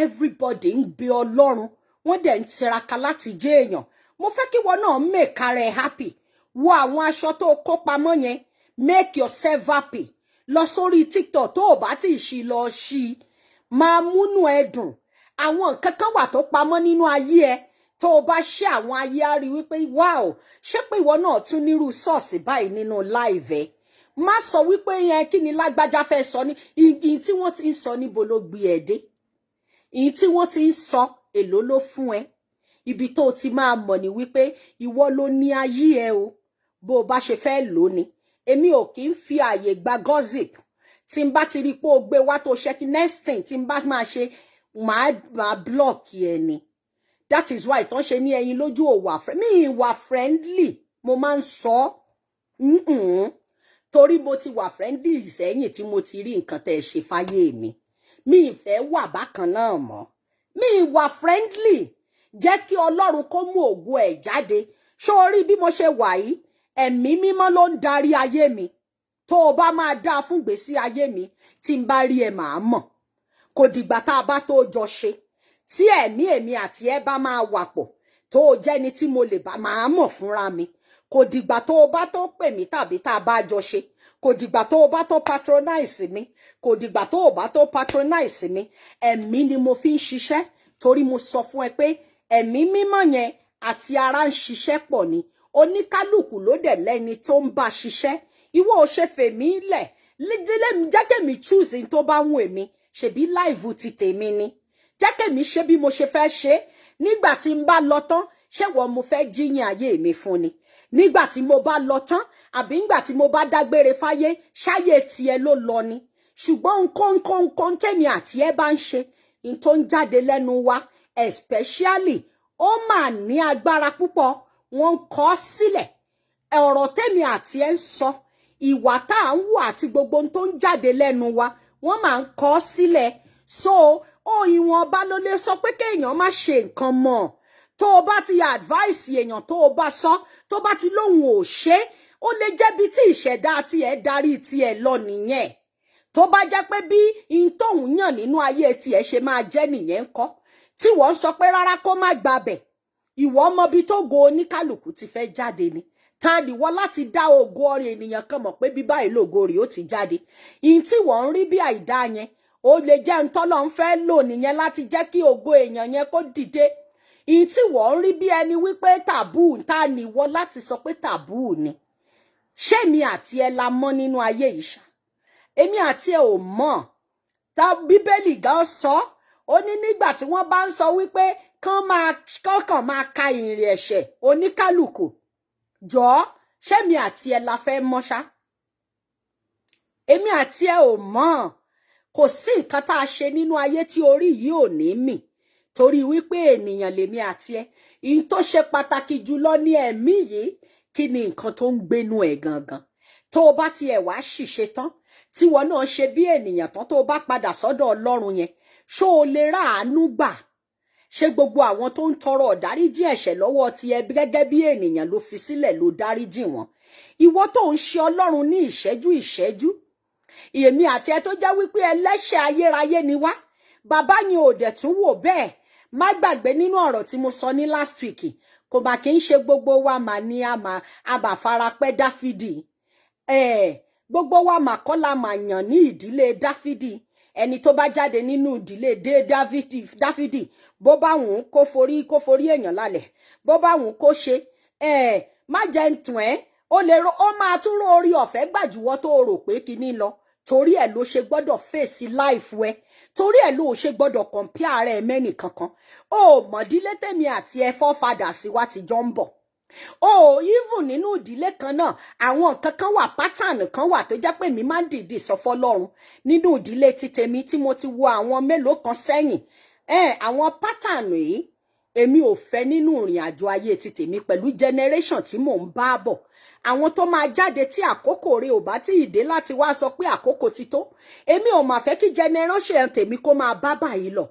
everybody ń gbé Ọlọ́run wọ́n dẹ̀ ń tiraka láti jẹ́ èèyàn mo fẹ́ kí wọn náà make ara ẹ happy wo àwọn aṣọ tó kó pamọ́ yẹn make yourself happy lọ sórí TikTok tó o bá ti ṣí lọ ṣí máa múnú ẹ dùn àwọn nǹkan kan wà tó pamọ́ nínú ayé ẹ tó o bá ṣe àwọn ayé á rí wípé wow ṣé pé ìwọ náà tún nírú ṣọ́ọ̀ṣì báyìí nínú live ẹ má sọ wípé yẹn kí ni lágbájá fẹ́ sọ ní igi tí wọ́n ti ń sọ níbo ló gbé ẹ dé ìyí tí wọ́n ti ń sọ èló ló fún ẹ ibi tó ti máa mọ̀ ní wípé ìwọ ló ní ayé ẹ o bó bá ṣe fẹ́ lò ní èmi ò kì í fi àyè gba gossip tí n bá ti rí pé o gbé wá tó ṣe kí next thing tí n bá máa ṣe máa block ẹ ni that is why tán ṣe ní Eyinloju ò wà mi ìwà friendly mo máa ń sọ torí mo ti wà friendly sẹ́yìn tí mo ti rí nǹkan tẹ́ ṣe fáyé mi ìfẹ́ wà bákan náà mọ́ mi ìwà friendly jẹ́ kí Ọlọ́run kó mú ògo ẹ̀ jáde ṣó rí bí mo ṣe wà yìí ẹ̀mí mímọ́ ló ń darí ayé mi tó o bá máa dáa fún gbèsè ayé mi tí n bá rí ẹ màá mọ̀ kò dìgbà tá a bá tó jọ ṣe tí èmi àti ẹ bá máa wà pọ̀ tó o jẹ́ni tí mo lè bá máa mọ̀ fúnra mi kò dìgbà tó o bá tó pè mí tàbí tá a bá jọ ṣe kò dìgbà tó o bá tó patronize mi kò dìgbà tó o bá tó patronize mi ẹ̀mí ni mo fi ń ṣiṣẹ́ torí mo sọ fún ẹ pé ẹ̀mí mímọ́ yẹn àti ara ń ṣiṣẹ́ pọ̀ ni oníkálùkù ló dẹ̀ lẹ́ni tó ń bá ṣiṣẹ́ ìwọ ò ṣe fèmí lẹ̀ jẹ́ kẹ́mi choose tó bá wù èmi ṣebí live ti tèmi ni jẹ́ kẹ́mi ṣe bí mo ṣe fẹ́ ṣe nígbà tí n bá lọ tán ṣé wọ́n mo fẹ́ jíyìn ayé mi fún ni nígbà tí mo bá lọ tán àbí nígbà tí mo bá dágbére fáyé ṣáyé tiẹ̀ ló lọ ni ṣùgbọ́n nǹkan tèmi àti ẹ bá ń ṣe n tó ń jáde lẹ́nu wa especially ó máa ní agbára púpọ̀ wọ́n kọ sílẹ̀ ọ̀rọ̀ tèmi àti ẹ ń sọ ìwà tá à ń wù àti gbogbo tó ń jáde lẹ́nu wa wọ́n máa ń kọ sílẹ̀ so ìwọ̀nba ló lè sọ pé kéèyàn má ṣe nǹkan mọ́ tó o bá ti advice èèyàn tó o bá sọ tó bá ti lóhun ò ṣe ó lè jẹ́ bí tí ìṣẹ̀dá tiẹ̀ darí tiẹ̀ lọ nìyẹn tó bá jẹ́ pé bí in tóun yàn nínú ayé tiẹ̀ ṣe máa jẹ́ nìyẹn ńkọ́ tí wọ́n sọ pé rárá kó má gbabẹ̀ ìwọ mọbi tó go oníkálùkù ti fẹ́ jáde ni ta nìwọ láti dá ògo ọ̀rẹ́ ènìyàn kan mọ̀ pé bí báyìí lògo rẹ̀ ó ti jáde in tí wọ́n ń rí bí àìdá yẹn ó lè jẹ́ ntọ́lọ́ ń fẹ́ lò nìyẹn láti jẹ́ kí ògo èèyàn yẹn kó dìde in tí wọ́n ń rí bí ẹni wípé tàbú ta nìwọ láti sọ pé tàbú ni ṣé mi àti ẹ la mọ̀ nínú ayé yìí ṣá èmi àti ẹ ò mọ̀ tá bíbélì gan sọ ó ní nígbà tí wọ́n bá ń sọ wípé kàn máa ka ìrìn ẹ̀ṣẹ̀ oníkálùkù jọ̀ọ́ ṣé mi àti ẹ la fẹ́ mọ̀ ṣá èmi àti ẹ ò mọ̀ kò sí nǹkan tá a ṣe nínú ayé tí orí yìí ò ní mì torí wípé ènìyàn lèmi àti ẹ ìyí tó ṣe pàtàkì jùlọ ní ẹ̀mí yìí kí ni nǹkan tó ń gbénu ẹ̀ gangan tó o bá tiẹ̀ wá ṣìṣe tán tí wọn náà ṣe bí ènìyàn tán tó o bá padà sọ́dọ̀ Ọlọ́run yẹn ṣó o lè ráàánú gbà ṣé gbogbo àwọn tó ń tọrọ ọ̀dáríjì ẹ̀ṣẹ̀ lọ́wọ́ tiẹ̀ gẹ́gẹ́ bí ènìyàn ló fi sílẹ̀ ló dáríjì wọn ìwọ tó ń ṣe Ọlọ́run ní ìṣẹ́jú èmi àti ẹ tó jẹ́ wípé ẹlẹ́ṣẹ̀ ayérayé ni wá bàbá yẹn ò dẹ̀ tún wò bẹ́ẹ̀ má gbàgbé nínú ọ̀rọ̀ tí mo sọ ní last week kò mà kí ń ṣe gbogbo wa mà ní àmà farapẹ́ Dáfídì gbogbo wa mà kọ́ la mà yàn ní ìdílé Dáfídì ẹni tó bá jáde nínú ìdílé Dáfídì bó bá wùn kó forí èèyàn lálẹ̀ bó bá wùn kó ṣe má jẹ́ ń tún ẹ́ ó máa tún rò orí ọ̀fẹ́ gbàjúwọ́ tó rò pé kíní lọ torí ẹ̀ ló ṣe gbọ́dọ̀ fèsì life ẹ torí ẹ̀ ló ṣe gbọ́dọ̀ compare ẹ mẹ́nì kankan ó mọ̀dílé tèmi àti ẹ forefather sí wa ti jọ ń bọ̀ even nínú ìdílé kan náà àwọn nǹkan kan wà pattern kan wà tó jẹ́ pé mi máa ń dìdì sọ fọ́lọ́run nínú ìdílé ti tèmi tí mo ti wo àwọn mélòó kan sẹ́yìn àwọn pattern yìí èmi ò fẹ́ nínú ìrìn àjò ayé ti tèmi pẹ̀lú generation tí mò ń bá bọ̀ àwọn tó máa jáde tí àkókò rẹ̀ ò bá tí ì dé láti wá sọ pé àkókò ti tó èmi ò máa fẹ́ kí generation tèmi kó máa bá báyìí lọ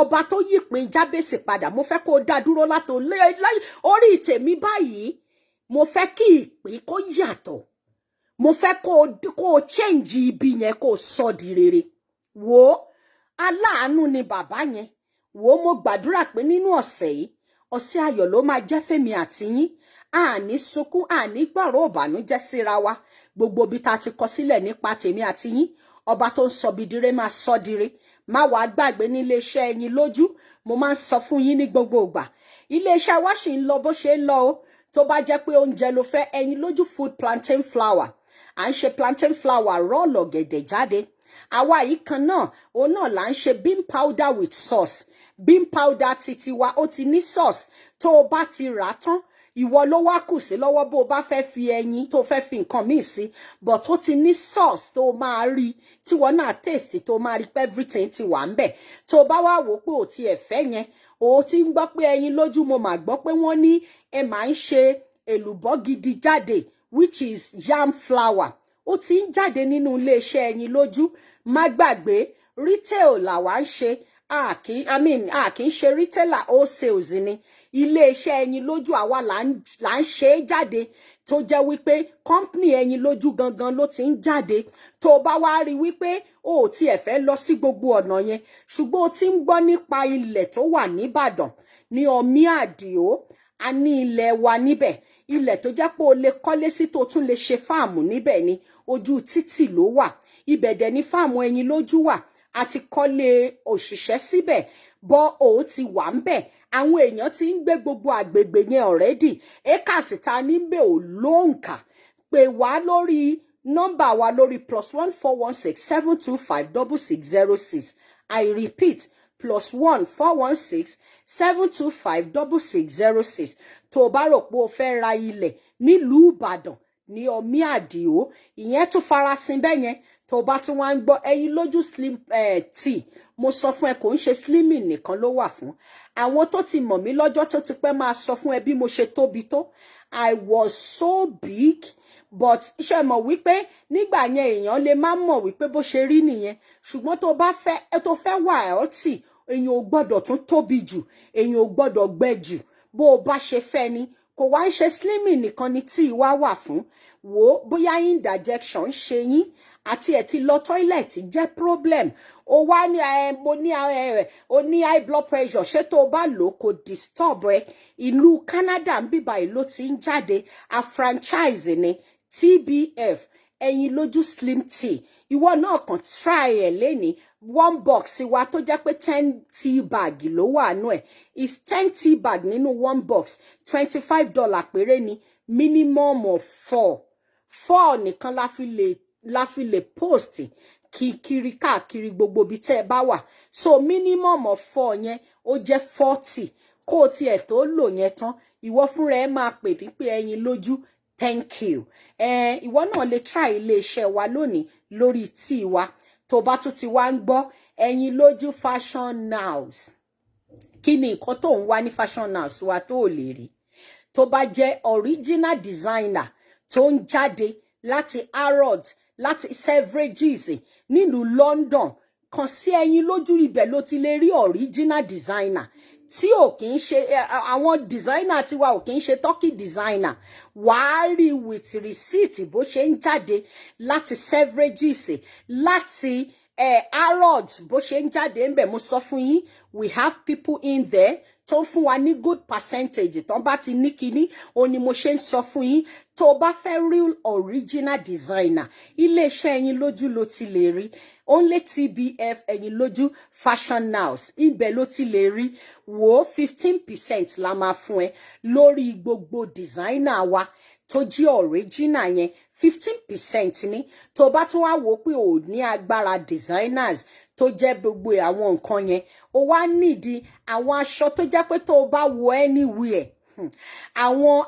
ọba tó yípin Jábésì padà mo fẹ́ kó dá dúró látò orí tèmi báyìí mo fẹ́ kí ìpín kó yàtọ̀ mo fẹ́ kó change ibi yẹn kó sọ di rere wò aláàánú ni bàbá yẹn wò mo gbàdúrà pé nínú ọ̀sẹ̀ yìí ọ̀sẹ̀ ayọ̀ ló máa jẹ́ fẹ́mi àti yín àní sunkún àní gbàrò ìbànújẹ́ síra wa gbogbo bí ta ti kọ sílẹ̀ nípa tèmi àti yín ọba tó ń sọ bidire máa sọ dire má wàá gbàgbé nílé iṣẹ́ Eyinloju mo máa ń sọ fún yín ní gbogbo ìgbà ilé iṣẹ́ wa ṣì ń lọ bó ṣe ń lọ o tó bá jẹ́ pé oúnjẹ ló fẹ́ Eyinloju food plantain flour à ń ṣe plantain flour rọ́ọ̀lù ọ̀gẹ̀dẹ̀ jáde àwa yìí kan náà òun náà là ń ṣe bean powder with sauce bean powder titi wa ó ti ní sauce tó o bá ti rà tán ìwọ ló wá kù sí lọ́wọ́ bó o bá fẹ́ fi ẹyin tó fẹ́ fi nǹkan míì sí but ó ti ní sauce tó máa rí tí wọ́n náà taste tó máa rí pé everything ti wà ń bẹ̀ tó bá wá wò pé ò tiẹ̀ fẹ́ yẹn o ti ń gbọ́ pé ẹyin lójú mo mà gbọ́ pé wọ́n ní ẹ máa ń ṣe èlùbọ́ gidi jáde which is yam flour ó ti ń jáde nínú iléeṣẹ́ ẹyin lójú má gbàgbé retail làwa ń ṣe a kì í ṣe retailer wholesales ni iléeṣẹ́ ẹyin lójú àwa là ń ṣe é jáde tó jẹ́ wípé company ẹyin lójú gangan ló ti ń jáde tó bá wá rí wípé o ò tiẹ̀ fẹ́ lọ sí gbogbo ọ̀nà yẹn ṣùgbọ́n o ti ń gbọ́ nípa ilẹ̀ tó wà níbàdàn ní ọmí àdìó a ní ilẹ̀ wa níbẹ̀ ilẹ̀ tó jẹ́ pé o lè kọ́lé sí tó tún lè ṣe fáàmù níbẹ̀ ni ojú títì ló wà ibẹ̀ dẹ̀ ní fáàmù ẹyin lójú wà àti kọ́lé òṣìṣẹ́ síbẹ̀ bọ́ o ti wà ń bẹ̀ àwọn èèyàn ti ń gbé gbogbo àgbègbè yẹn already ékàsì ta ní bẹ̀ ò lóǹkà pè wá lórí nọ́mbà wa lórí +14167256606 I repeat +14167256606 tó o bá rò pé o fẹ́ ra ilẹ̀ nílùú Ìbàdàn ní ọmí àdìó ìyẹn tún farasin bẹ́ẹ̀ yẹn tó bá tún wá ń gbọ́ ẹyin lójú slim tea mo sọ fún ẹ kò ń ṣe slimming nìkan ló wà fún àwọn tó ti mọ̀ mí lọ́jọ́ tó ti pẹ́ máa sọ fún ẹ bí mo ṣe tóbi tó I was so big but ṣe mọ̀ wípé nígbà yẹn èèyàn lè má mọ̀ wípé bó ṣe rí nìyẹn ṣùgbọ́n tó fẹ́ wà healthy èèyàn ò gbọ́dọ̀ tún tóbi jù èèyàn ò gbọ́dọ̀ gbẹ jù bó o bá ṣe fẹ́ ni kò wá ń ṣe slimming nìkan ni tí wá wà fún wò ó bóyá indigestion ṣe yín àti ẹ̀ ti lọ toilet jẹ́ problem o wá ní o ní high blood pressure ṣé tó o bá lò kò disturb ẹ ìlú Canada ń bíbá ìlú ti ń jáde a franchise ni TBF ẹyin lójú slim tea ìwọ náà kàn try ẹ lẹ́ni one box wa tó jẹ́ pé 10 tea bag ló wà nú ẹ̀ is 10 tea bag nínú one box $25 péré ni minimum of 4 nìkan la fi lè post kiri káàkiri gbogbo bí tẹ́ ẹ bá wà so minimum of 4 yẹn ó jẹ́ 40 kó o tiẹ̀ tó lò yẹn tán ìwọ fúnra ẹ máa pè pípé ẹyin lójú thank you ìwọ náà lè try iléeṣẹ́ wa lónìí lórí tí wa tó bá tún ti wá ń gbọ́ ẹyin lójú fashion house kí ni nǹkan tó ń wá ní fashion house wa tó lè rí tó bá jẹ́ original designer tó ń jáde láti Harrods láti Selfridges nílùú London kàn sí ẹyin lójú ibẹ̀ ló ti lè rí original designer tí ò kì í ṣe àwọn designer tiwa ò kì í ṣe turkey designer wàá rí with receipt bó ṣe ń jáde láti Selfridges láti Harrods bó ṣe ń jáde ńbẹ̀ mo sọ fún yín we have people in there tó fún wa ní good percentage tán bá ti ní kinní ó ní mo ṣe ń sọ fún yín tó bá fẹ́ real original designer iléeṣẹ́ ẹyin lójú ló ti lè rí only TBF ẹyin lójú fashion house ibẹ̀ ló ti lè rí wò 15% la máa fún ẹ lórí gbogbo designer wa tó jí original yẹn 15% ni tó bá tún wá wò pé ò ní agbára designers tó jẹ́ gbogbo àwọn nǹkan yẹn ó wá nídìí àwọn aṣọ tó jẹ́ pé tó bá wọ anywhere àwọn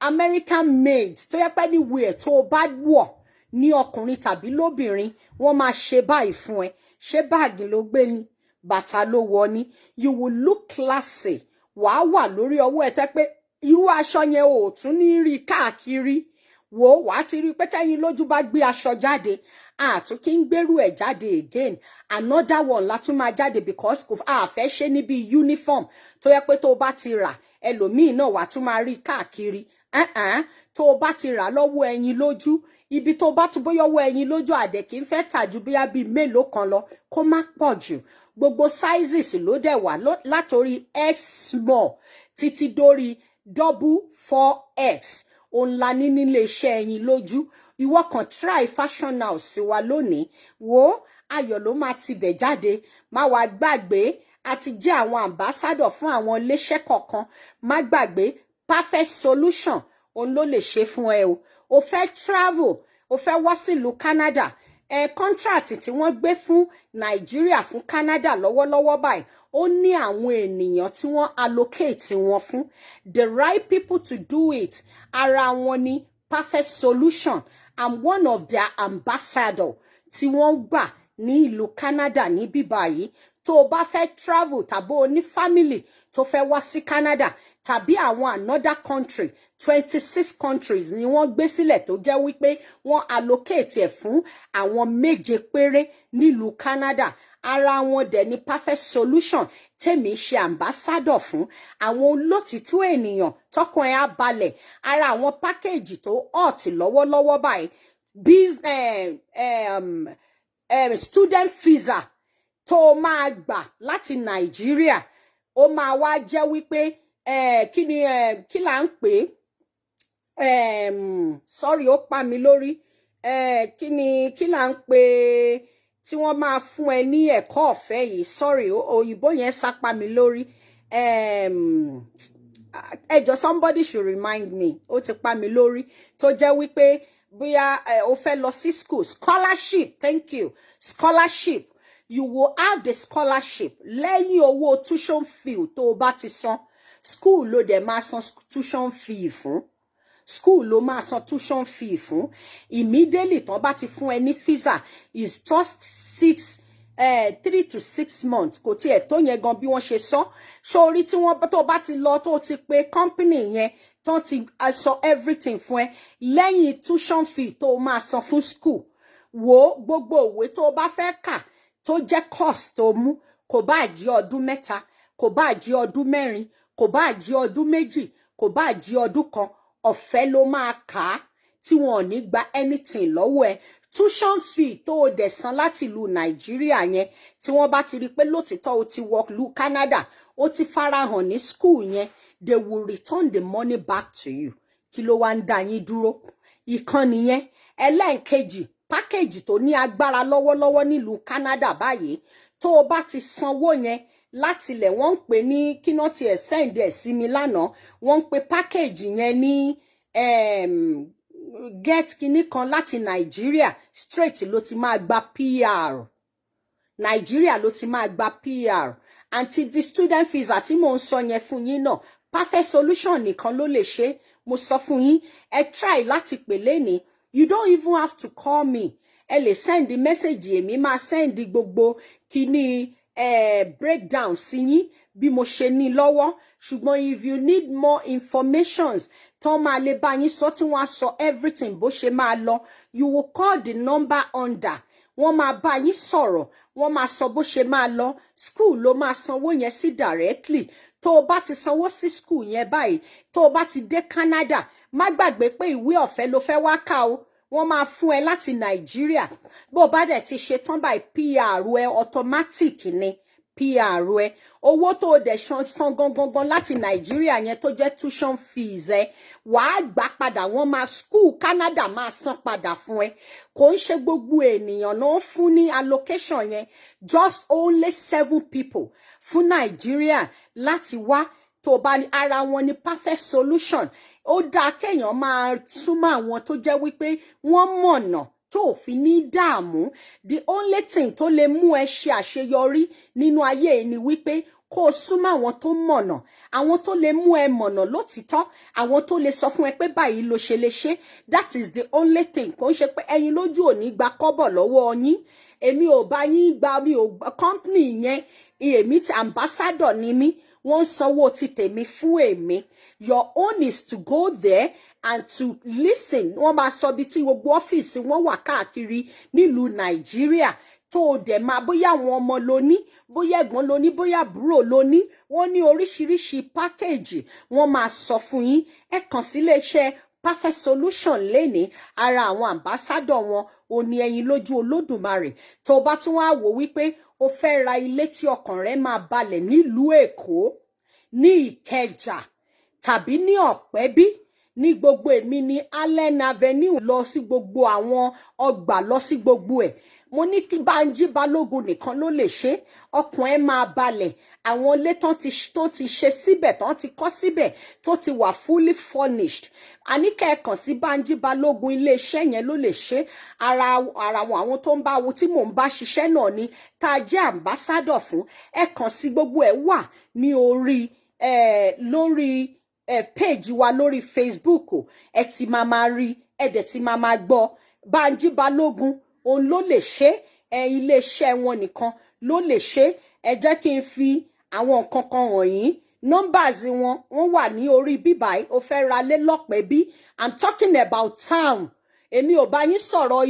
American maids tó yẹ pé anywhere tó bá wọ̀ ní ọkùnrin tàbí lóbìnrin wọ́n máa ṣe báyìí fún ẹ ṣé báàgì ló gbé ni bàtà ló wọ̀ ni you will look classy wàá wà lórí ọwọ́ ẹ tẹ́ pé irú aṣọ yẹn ò tún ní rí káàkiri wò wàá ti rí pé tẹ́yin lójú bá gbé aṣọ jáde àtún kí ń gbèrú ẹ̀ jáde again another one látún máa jáde because kò fẹ́ ṣe níbi uniform tó yẹ pé tó bá ti rà ẹlòmíì náà wàá tún máa rí káàkiri tó bá ti rà lọ́wọ́ ẹyin lójú ibi tó bá tún bóyá ọwọ́ ẹyin lójú àdẹ kì í fẹ́ tà ju bóyá bíi mélòó kan lọ kó má pọ̀ jù gbogbo sizes ló dẹ̀ wà látòrí x small títí dórí double 4x òun la ní nílé iṣẹ́ ẹyin lójú ìwọ kan try fashion house wa lónìí wo ayọ̀ ló máa ti bẹ̀ jáde má wá gbàgbé àti jẹ́ àwọn ambassador fún àwọn iléeṣẹ́ kọ̀ọ̀kan má gbàgbé perfect solution òun ló lè ṣe fún ẹ o fẹ́ travel o fẹ́ wá sílùú Canada contract tí wọ́n gbé fún Nàìjíríà fún Canada lọ́wọ́lọ́wọ́ báyìí ó ní àwọn ènìyàn tí wọ́n allocate wọn fún the right people to do it ara wọn ni Perfect Solution. I'm one of their ambassador tí wọ́n gbà ní ìlú Canada ní bíbáyìí tó o bá fẹ́ travel tàbí o ní family tó fẹ́ wá sí Canada tàbí àwọn another country 26 countries ni wọ́n gbé sílẹ̀ tó jẹ́ wípé wọ́n allocate ẹ̀ fún àwọn 7 péré nílùú Canada ara wọn dẹ̀ ni Perfect Solution tèmi ṣe ambassador fún àwọn olótìtú ènìyàn tọkàn ẹ̀ á balẹ̀ ara àwọn package tó hot lọ́wọ́lọ́wọ́ báyìí student visa tó máa gbà láti Nàìjíríà ó máa wá jẹ́ wípé kí là ń pè sorry ó pa mi lórí kí là ń pè tí wọ́n máa fún ẹ ní ẹ̀kọ́ ọ̀fẹ́ yìí sorry òyìnbó yẹn sápá mi lórí ẹjọ́ somebody should remind me ó ti pa mi lórí tó jẹ́ wípé bóyá ó fẹ́ lọ sí school scholarship thank you scholarship you will have the scholarship lẹ́yìn owó tuition fee tó o bá ti san school ló dẹ̀ máa san tuition fee fún school ló máa san tuition fee fún immediately tán bá ti fún ẹ ní visa is just 3 to 6 months kò tiẹ̀ tó yẹn gan bí wọ́n ṣe sọ sórí tí wọ́n tó bá ti lọ tó ti pé company yẹn tán ti sọ everything fún ẹ lẹ́yìn tuition fee tó máa san fún school wo gbogbo òwe tó bá fẹ́ kà tó jẹ́ course tó mú kò bá jẹ́ ọdún 3 kò bá jẹ́ ọdún 4 kò bá jẹ́ ọdún 2 kò bá jẹ́ ọdún 1 ọ̀fẹ́ ló máa kà á tí wọn ò ní gba anything lọ́wọ́ ẹ tuition fee tó o dẹ̀ san láti ìlú Nàìjíríà yẹn tí wọ́n bá ti rí pé lótìtọ́ o ti wọ ìlú Canada o ti farahàn ní school yẹn they will return the money back to you kí ló wá ń dá yín dúró ìkànnì yẹn ẹlẹ́ǹkejì package tó ní agbára lọ́wọ́lọ́wọ́ nílùú Canada báyìí tó o bá ti sanwó yẹn láti ilẹ̀ wọ́n ń pè ní kíná tiẹ̀ send ẹ̀ sí mi lánàá wọ́n ń pè package yẹn ní get kinní kan láti Nàìjíríà straight ló ti máa gba PR Nàìjíríà ló ti máa gba PR àti the student visa tí mò ń sọ yẹn fún yín náà Perfect Solution nìkan ló lè ṣe mo sọ fún yín ẹ try láti pè lẹ́ni you don't even have to call me ẹ lè send the message èmi máa send gbogbo kíní breakdown sí yín bí mo ṣe ní lọ́wọ́ ṣùgbọ́n if you need more informations tán máa lè bá yín sọ tí wọ́n á sọ everything bó ṣe máa lọ you will call the number under wọ́n máa bá yín sọ̀rọ̀ wọ́n máa sọ bó ṣe máa lọ school ló máa sanwó yẹn sí directly tó o bá ti sanwó sí school yẹn báyìí tó o bá ti dé Canada má gbàgbé pé ìwé ọ̀fẹ́ ló fẹ́ wá kà o wọ́n máa fún ẹ láti Nàìjíríà bó o bá dẹ̀ ti ṣe tán báyìí PR ẹ automatic ni PR ẹ owó tó o dẹ̀ san gangan láti Nàìjíríà yẹn tó jẹ́ tuition fees ẹ wàá gbà padà wọ́n máa school Canada máa san padà fún ẹ kò ń ṣe gbogbo ènìyàn náà fún ní allocation yẹn just only 7 people fún Nàìjíríà láti wá tó bá ní ara wọn ní Perfect Solution ó dáa kéèyàn máa súnmọ́ àwọn tó jẹ́ wípé wọ́n mọ̀nà tó fi ní dààmú the only thing tó lè mú ẹ ṣe àṣeyọrí nínú ayé ni wípé kó o súnmọ́ àwọn tó mọ̀nà àwọn tó lè mú ẹ mọ̀nà lótìtọ́ àwọn tó lè sọ fún ẹ pé báyìí ló ṣe lè ṣe that is the only thing kò ń ṣe pé Eyinloju ò ní gba kọ́bọ̀ lọ́wọ́ yín èmi ò bá yín gba mi ò company yẹn èmi ti ambassador ni mí wọ́n sanwó ti tèmi fún èmi your own is to go there and to listen wọ́n máa sọ bí tí gbogbo ọ́fíìsì wọ́n wà káàkiri nílùú Nàìjíríà tó o dẹ̀ máa bóyá àwọn ọmọ ló ní bóyá ẹ̀gbọ́n ló ní bóyá àbúrò ló ní wọ́n ní oríṣiríṣi pákéèjì wọ́n máa sọ fún yín ẹ kàn sí iléeṣẹ́ Perfect Solution lénìí ara àwọn ambassador wọn ò ní Eyinloju Olódùmarè tó bá tún wá wò wípé o fẹ́ ra ilé tí ọkàn rẹ máa balẹ̀ nílùú Èkó ní Ìkẹjà tàbí ní Ọ̀pẹ́bí ní gbogbo èmi ní Allen Avenue lọ sí gbogbo àwọn ọgbà lọ sí gbogbo ẹ̀ mo ní kí Bánjí Balógun nìkan ló lè ṣe, ọkàn ẹ máa balẹ̀. Àwọn ilé tán ti ṣe síbẹ̀, tán ti kọ́ síbẹ̀, tó ti wà fully furnished. A ní kẹ́ ẹ kàn sí Bánjí Balógun, iléeṣẹ́ yẹn ló lè ṣe. Ara àwọn tó ń bá wo tí mò ń bá ṣiṣẹ́ náà ni tá a jẹ́ ambassador fún. Ẹ kàn sí, gbogbo ẹ̀ wà ní orí lórí page wa lórí Facebook. Ẹ ti máa rí, ẹ dẹ̀ ti máa gbọ́. Bánjí Balógun òun ló lè ṣe, iléeṣẹ́ wọn nìkan ló lè ṣe. Ẹ jẹ́ kí n fi àwọn nǹkan kan wọ̀nyí, numbers wọ́n wà ní orí bíbáyìí. Ó fẹ́ ra lé lọ́pẹ́ bí. I'm talking about town. Èmi ò bá yín sọ̀rọ̀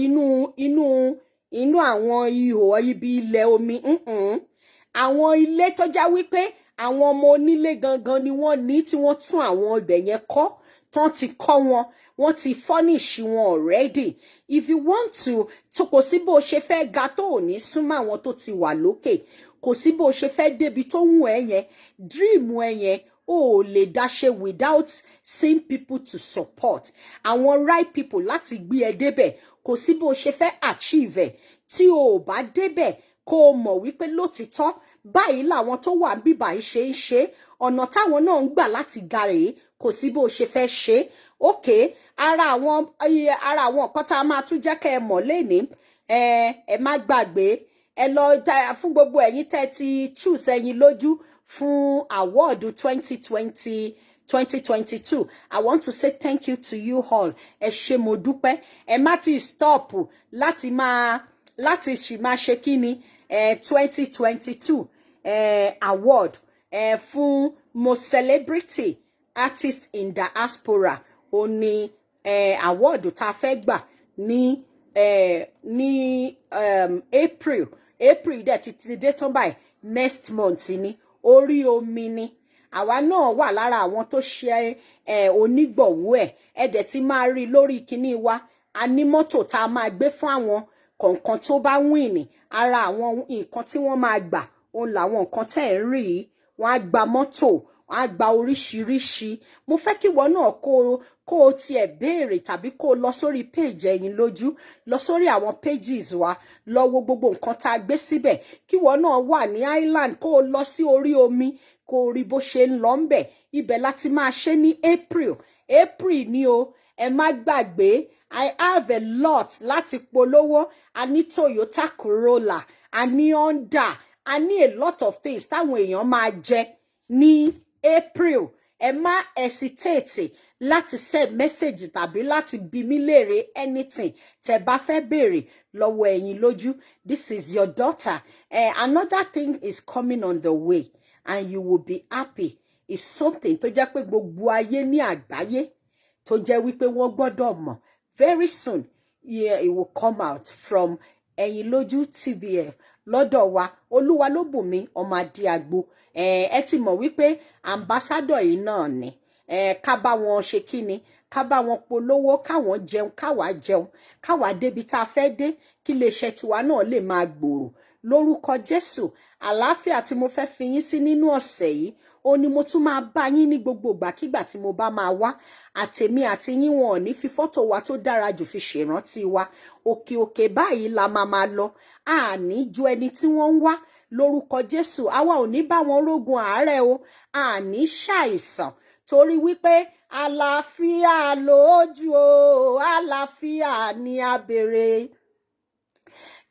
inú àwọn ihò ibi ilẹ̀ omi. Àwọn ilé tó já wípé àwọn ọmọ onílé gangan ni wọ́n ní, tí wọ́n tún àwọn ibẹ̀ yẹn kọ́, tán ti kọ́ wọ́n ti furnish wọn already. If you want to kò sí bó ṣe fẹ́ ga tó ò ní súnmọ́ àwọn tó ti wà lókè. Kò sí bó ṣe fẹ́ débi tó wù ẹ́ yẹn, dream ẹ yẹn ó lè dá ṣe without seeing people to support. Àwọn right people láti gbé ẹ débẹ̀. Kò sí bó ṣe fẹ́ achieve ẹ̀ tí o bá débẹ̀ kó o mọ̀ wípé lótìtọ́ báyìí làwọn tó wà bíbáyìí ṣe ń ṣe, ọ̀nà táwọn náà ń gbà láti ga rèé. Kò sí bó ṣe fẹ́ ṣe. Okay, ara àwọn nǹkan tá a máa tún jẹ́ kẹ́ ẹ mọ̀ lénìí. Ẹ má gbàgbé, ẹ lọ fún gbogbo ẹ̀yin tẹ́ ti choose Eyinloju fún award 2022. I want to say thank you to you all. Ẹ ṣé mo dúpẹ́. Ẹ má ti stop láti ṣì máa ṣe kíni 2022 award fún most celebrity artist in diaspora. Ó ní award tá a fẹ́ gbà ní April dẹ̀ ti dé tán báyìí, next month ni. Orí omi ni. Àwa náà wà lára àwọn tó ṣe onígbọ̀wọ́ ẹ̀. Ẹ dẹ̀ ti máa rí lórí kíní wa. A ní mọ́tò tá a máa gbé fún àwọn kọ̀ọ̀kan tó bá win. Ara àwọn nǹkan tí wọ́n máa gbà òun làwọn nǹkan tẹ́ ń rí. Wọ́n á gba mọ́tò, wọ́n á gba oríṣiríṣi. Mo fẹ́ kí ìwọ náà kó o tiẹ̀ béèrè tàbí kó o lọ sórí page Eyinloju, lọ sórí àwọn pages wa, lọ wo gbogbo nǹkan tá a gbé síbẹ̀. Kí ìwọ náà wà ní island, kó o lọ sí orí omi, kó o rí bó ṣe ń lọ ńbẹ̀. Ibẹ̀ láti máa ṣe ní April ni o. Ẹ má gbàgbé, I have a lot láti polówó. A ní Toyota Corolla, a ní Honda, a ní a lot of things táwọn èèyàn máa jẹ ní April. Ẹ má hesitate láti send message tàbí láti bi mí léèrè anything tẹ́ bá fẹ́ béèrè lọ́wọ́ Eyinloju. This is your daughter. Another thing is coming on the way and you will be happy. It's something tó jẹ́ pé gbogbo ayé ní àgbáyé tó jẹ́ wípé wọ́n gbọ́dọ̀ mọ̀. Very soon, yeah, it will come out from Eyinloju TVF. Lọ́dọ̀ wa, Olúwa ló bùn mí ọmọ Adéagbo. Ẹ ti mọ̀ wípé ambassador yìí náà ni. Ká bá wọn ṣe kíni, ká bá wọn polówó, káwọn jẹun, káwa débi tá a fẹ́ dé, kí iléeṣẹ́ tiwa náà lè máa gbòòrò. Lórúkọ Jésù, àlàáfíà tí mo fẹ́ fi yín sí nínú ọ̀sẹ̀ yìí, ó ní mo tún máa bá yín ní gbogbo ìgbàkígbà tí mo bá máa wá. Àtèmi àti yín wọn ò ní fi fọ́tò wa tó dára jù fi ṣèrántí wa. Òkè báyìí la máa lọ. A ní ju ẹni tí wọ́n ń wá. Lórúkọ Jésù, àwa ò ní bá wọn rógun àárẹ̀ o. A ní ṣàìsàn torí wípé àlàáfíà lójú o, àlàáfíà ni a béèrè.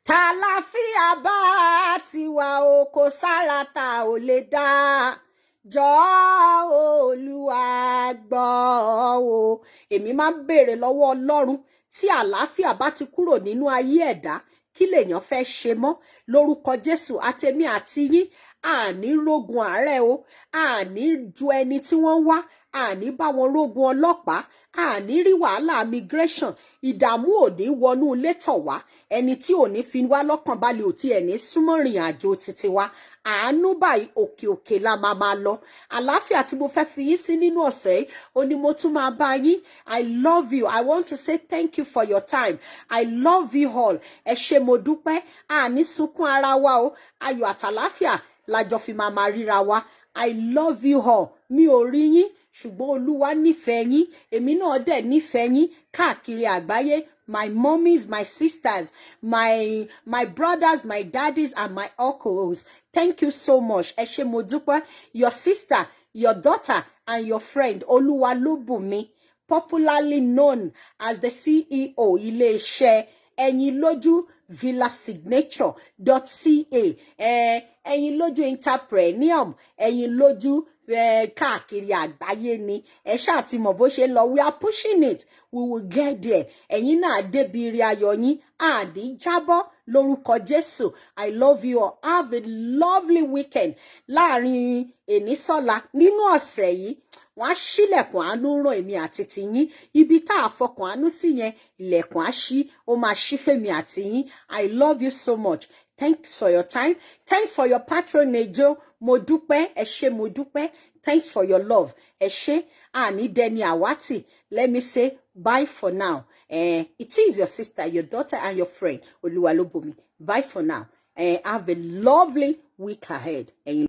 Tàlàáfíà bá ti wà o, kò sára tá ò lè dá. Jọ̀ọ́ Olúwa gbọ́ o. Èmi máa ń béèrè lọ́wọ́ Ọlọ́run tí àlàáfíà bá ti kúrò nínú ayé ẹ̀dá, kí lèèyàn fẹ́ ṣe mọ́? Lórúkọ Jésù, àtèmi àti yín àní rógun àárẹ̀ o, àní ju ẹni tí wọ́n wá, àní bá wọn rógun ọlọ́pàá, àní rí wàhálà immigration, ìdààmú ò ní wọnú ilé tọ̀ wá, ẹni tí ò ní fi wá lọ́kàn balẹ̀ ò tí ẹ̀ ní súnmọ́ ìrìn àjò títí wa. Àánú báyìí òkè la máa lọ. Àlàáfíà tí mo fẹ́ fi yín sí nínú ọ̀sẹ̀ yìí, ó ní mo tún máa bá yín. I love you. I want to say thank you for your time. I love you all. Ẹ ṣé mo dúpẹ́. Àní sunkún ara wa o. Ayọ̀ àtàlàáfíà lájọ fi máa ríra wa. I love you all. mi ò rí yín ṣùgbọ́n Olúwa nífẹ̀ẹ́ yín èmi náà dẹ̀ nífẹ̀ẹ́ yín káàkiri àgbáyé. My mummies, my sisters, my brothers, my daddies, and my uncles. Thank you so much. Ẹ ṣé mo dúpẹ́. Your sister, your daughter, and your friend, Oluwalobumi, popularly known as the CEO, Ilé-iṣẹ́ Eyinloju Villa Signature.ca. Eyinloju Entrepreneur, Eyinloju káàkiri àgbáyé ni. Ẹ ṣáà ti mọ̀ bó ṣe lọ. We are pushing it. We will get there. Ẹ̀yin náà débi ire ayọ̀ yín. Àdí jábọ́ lórúkọ Jésù. I love you all. Have a lovely weekend. Láàrin ènísọ́la nínú ọ̀sẹ̀ yìí, wọ́n á ṣílẹ̀kùn àánú ràn èmi àti tiyín. Ibi tá a fọkàn àánú sí yẹn, ilẹ̀kùn á ṣí, ó máa ṣí fèmi àti yín. I love you so much. Thanks for your time. Thanks for your patronage. Mo dúpẹ́, ẹ ṣé mo dúpẹ́. Thanks for your love. Ẹ ṣé, àní dẹni àwátì. Let me say bye for now. It is your sister, your daughter, and your friend, Oluwalobumi. Bye for now. Have a lovely week ahead.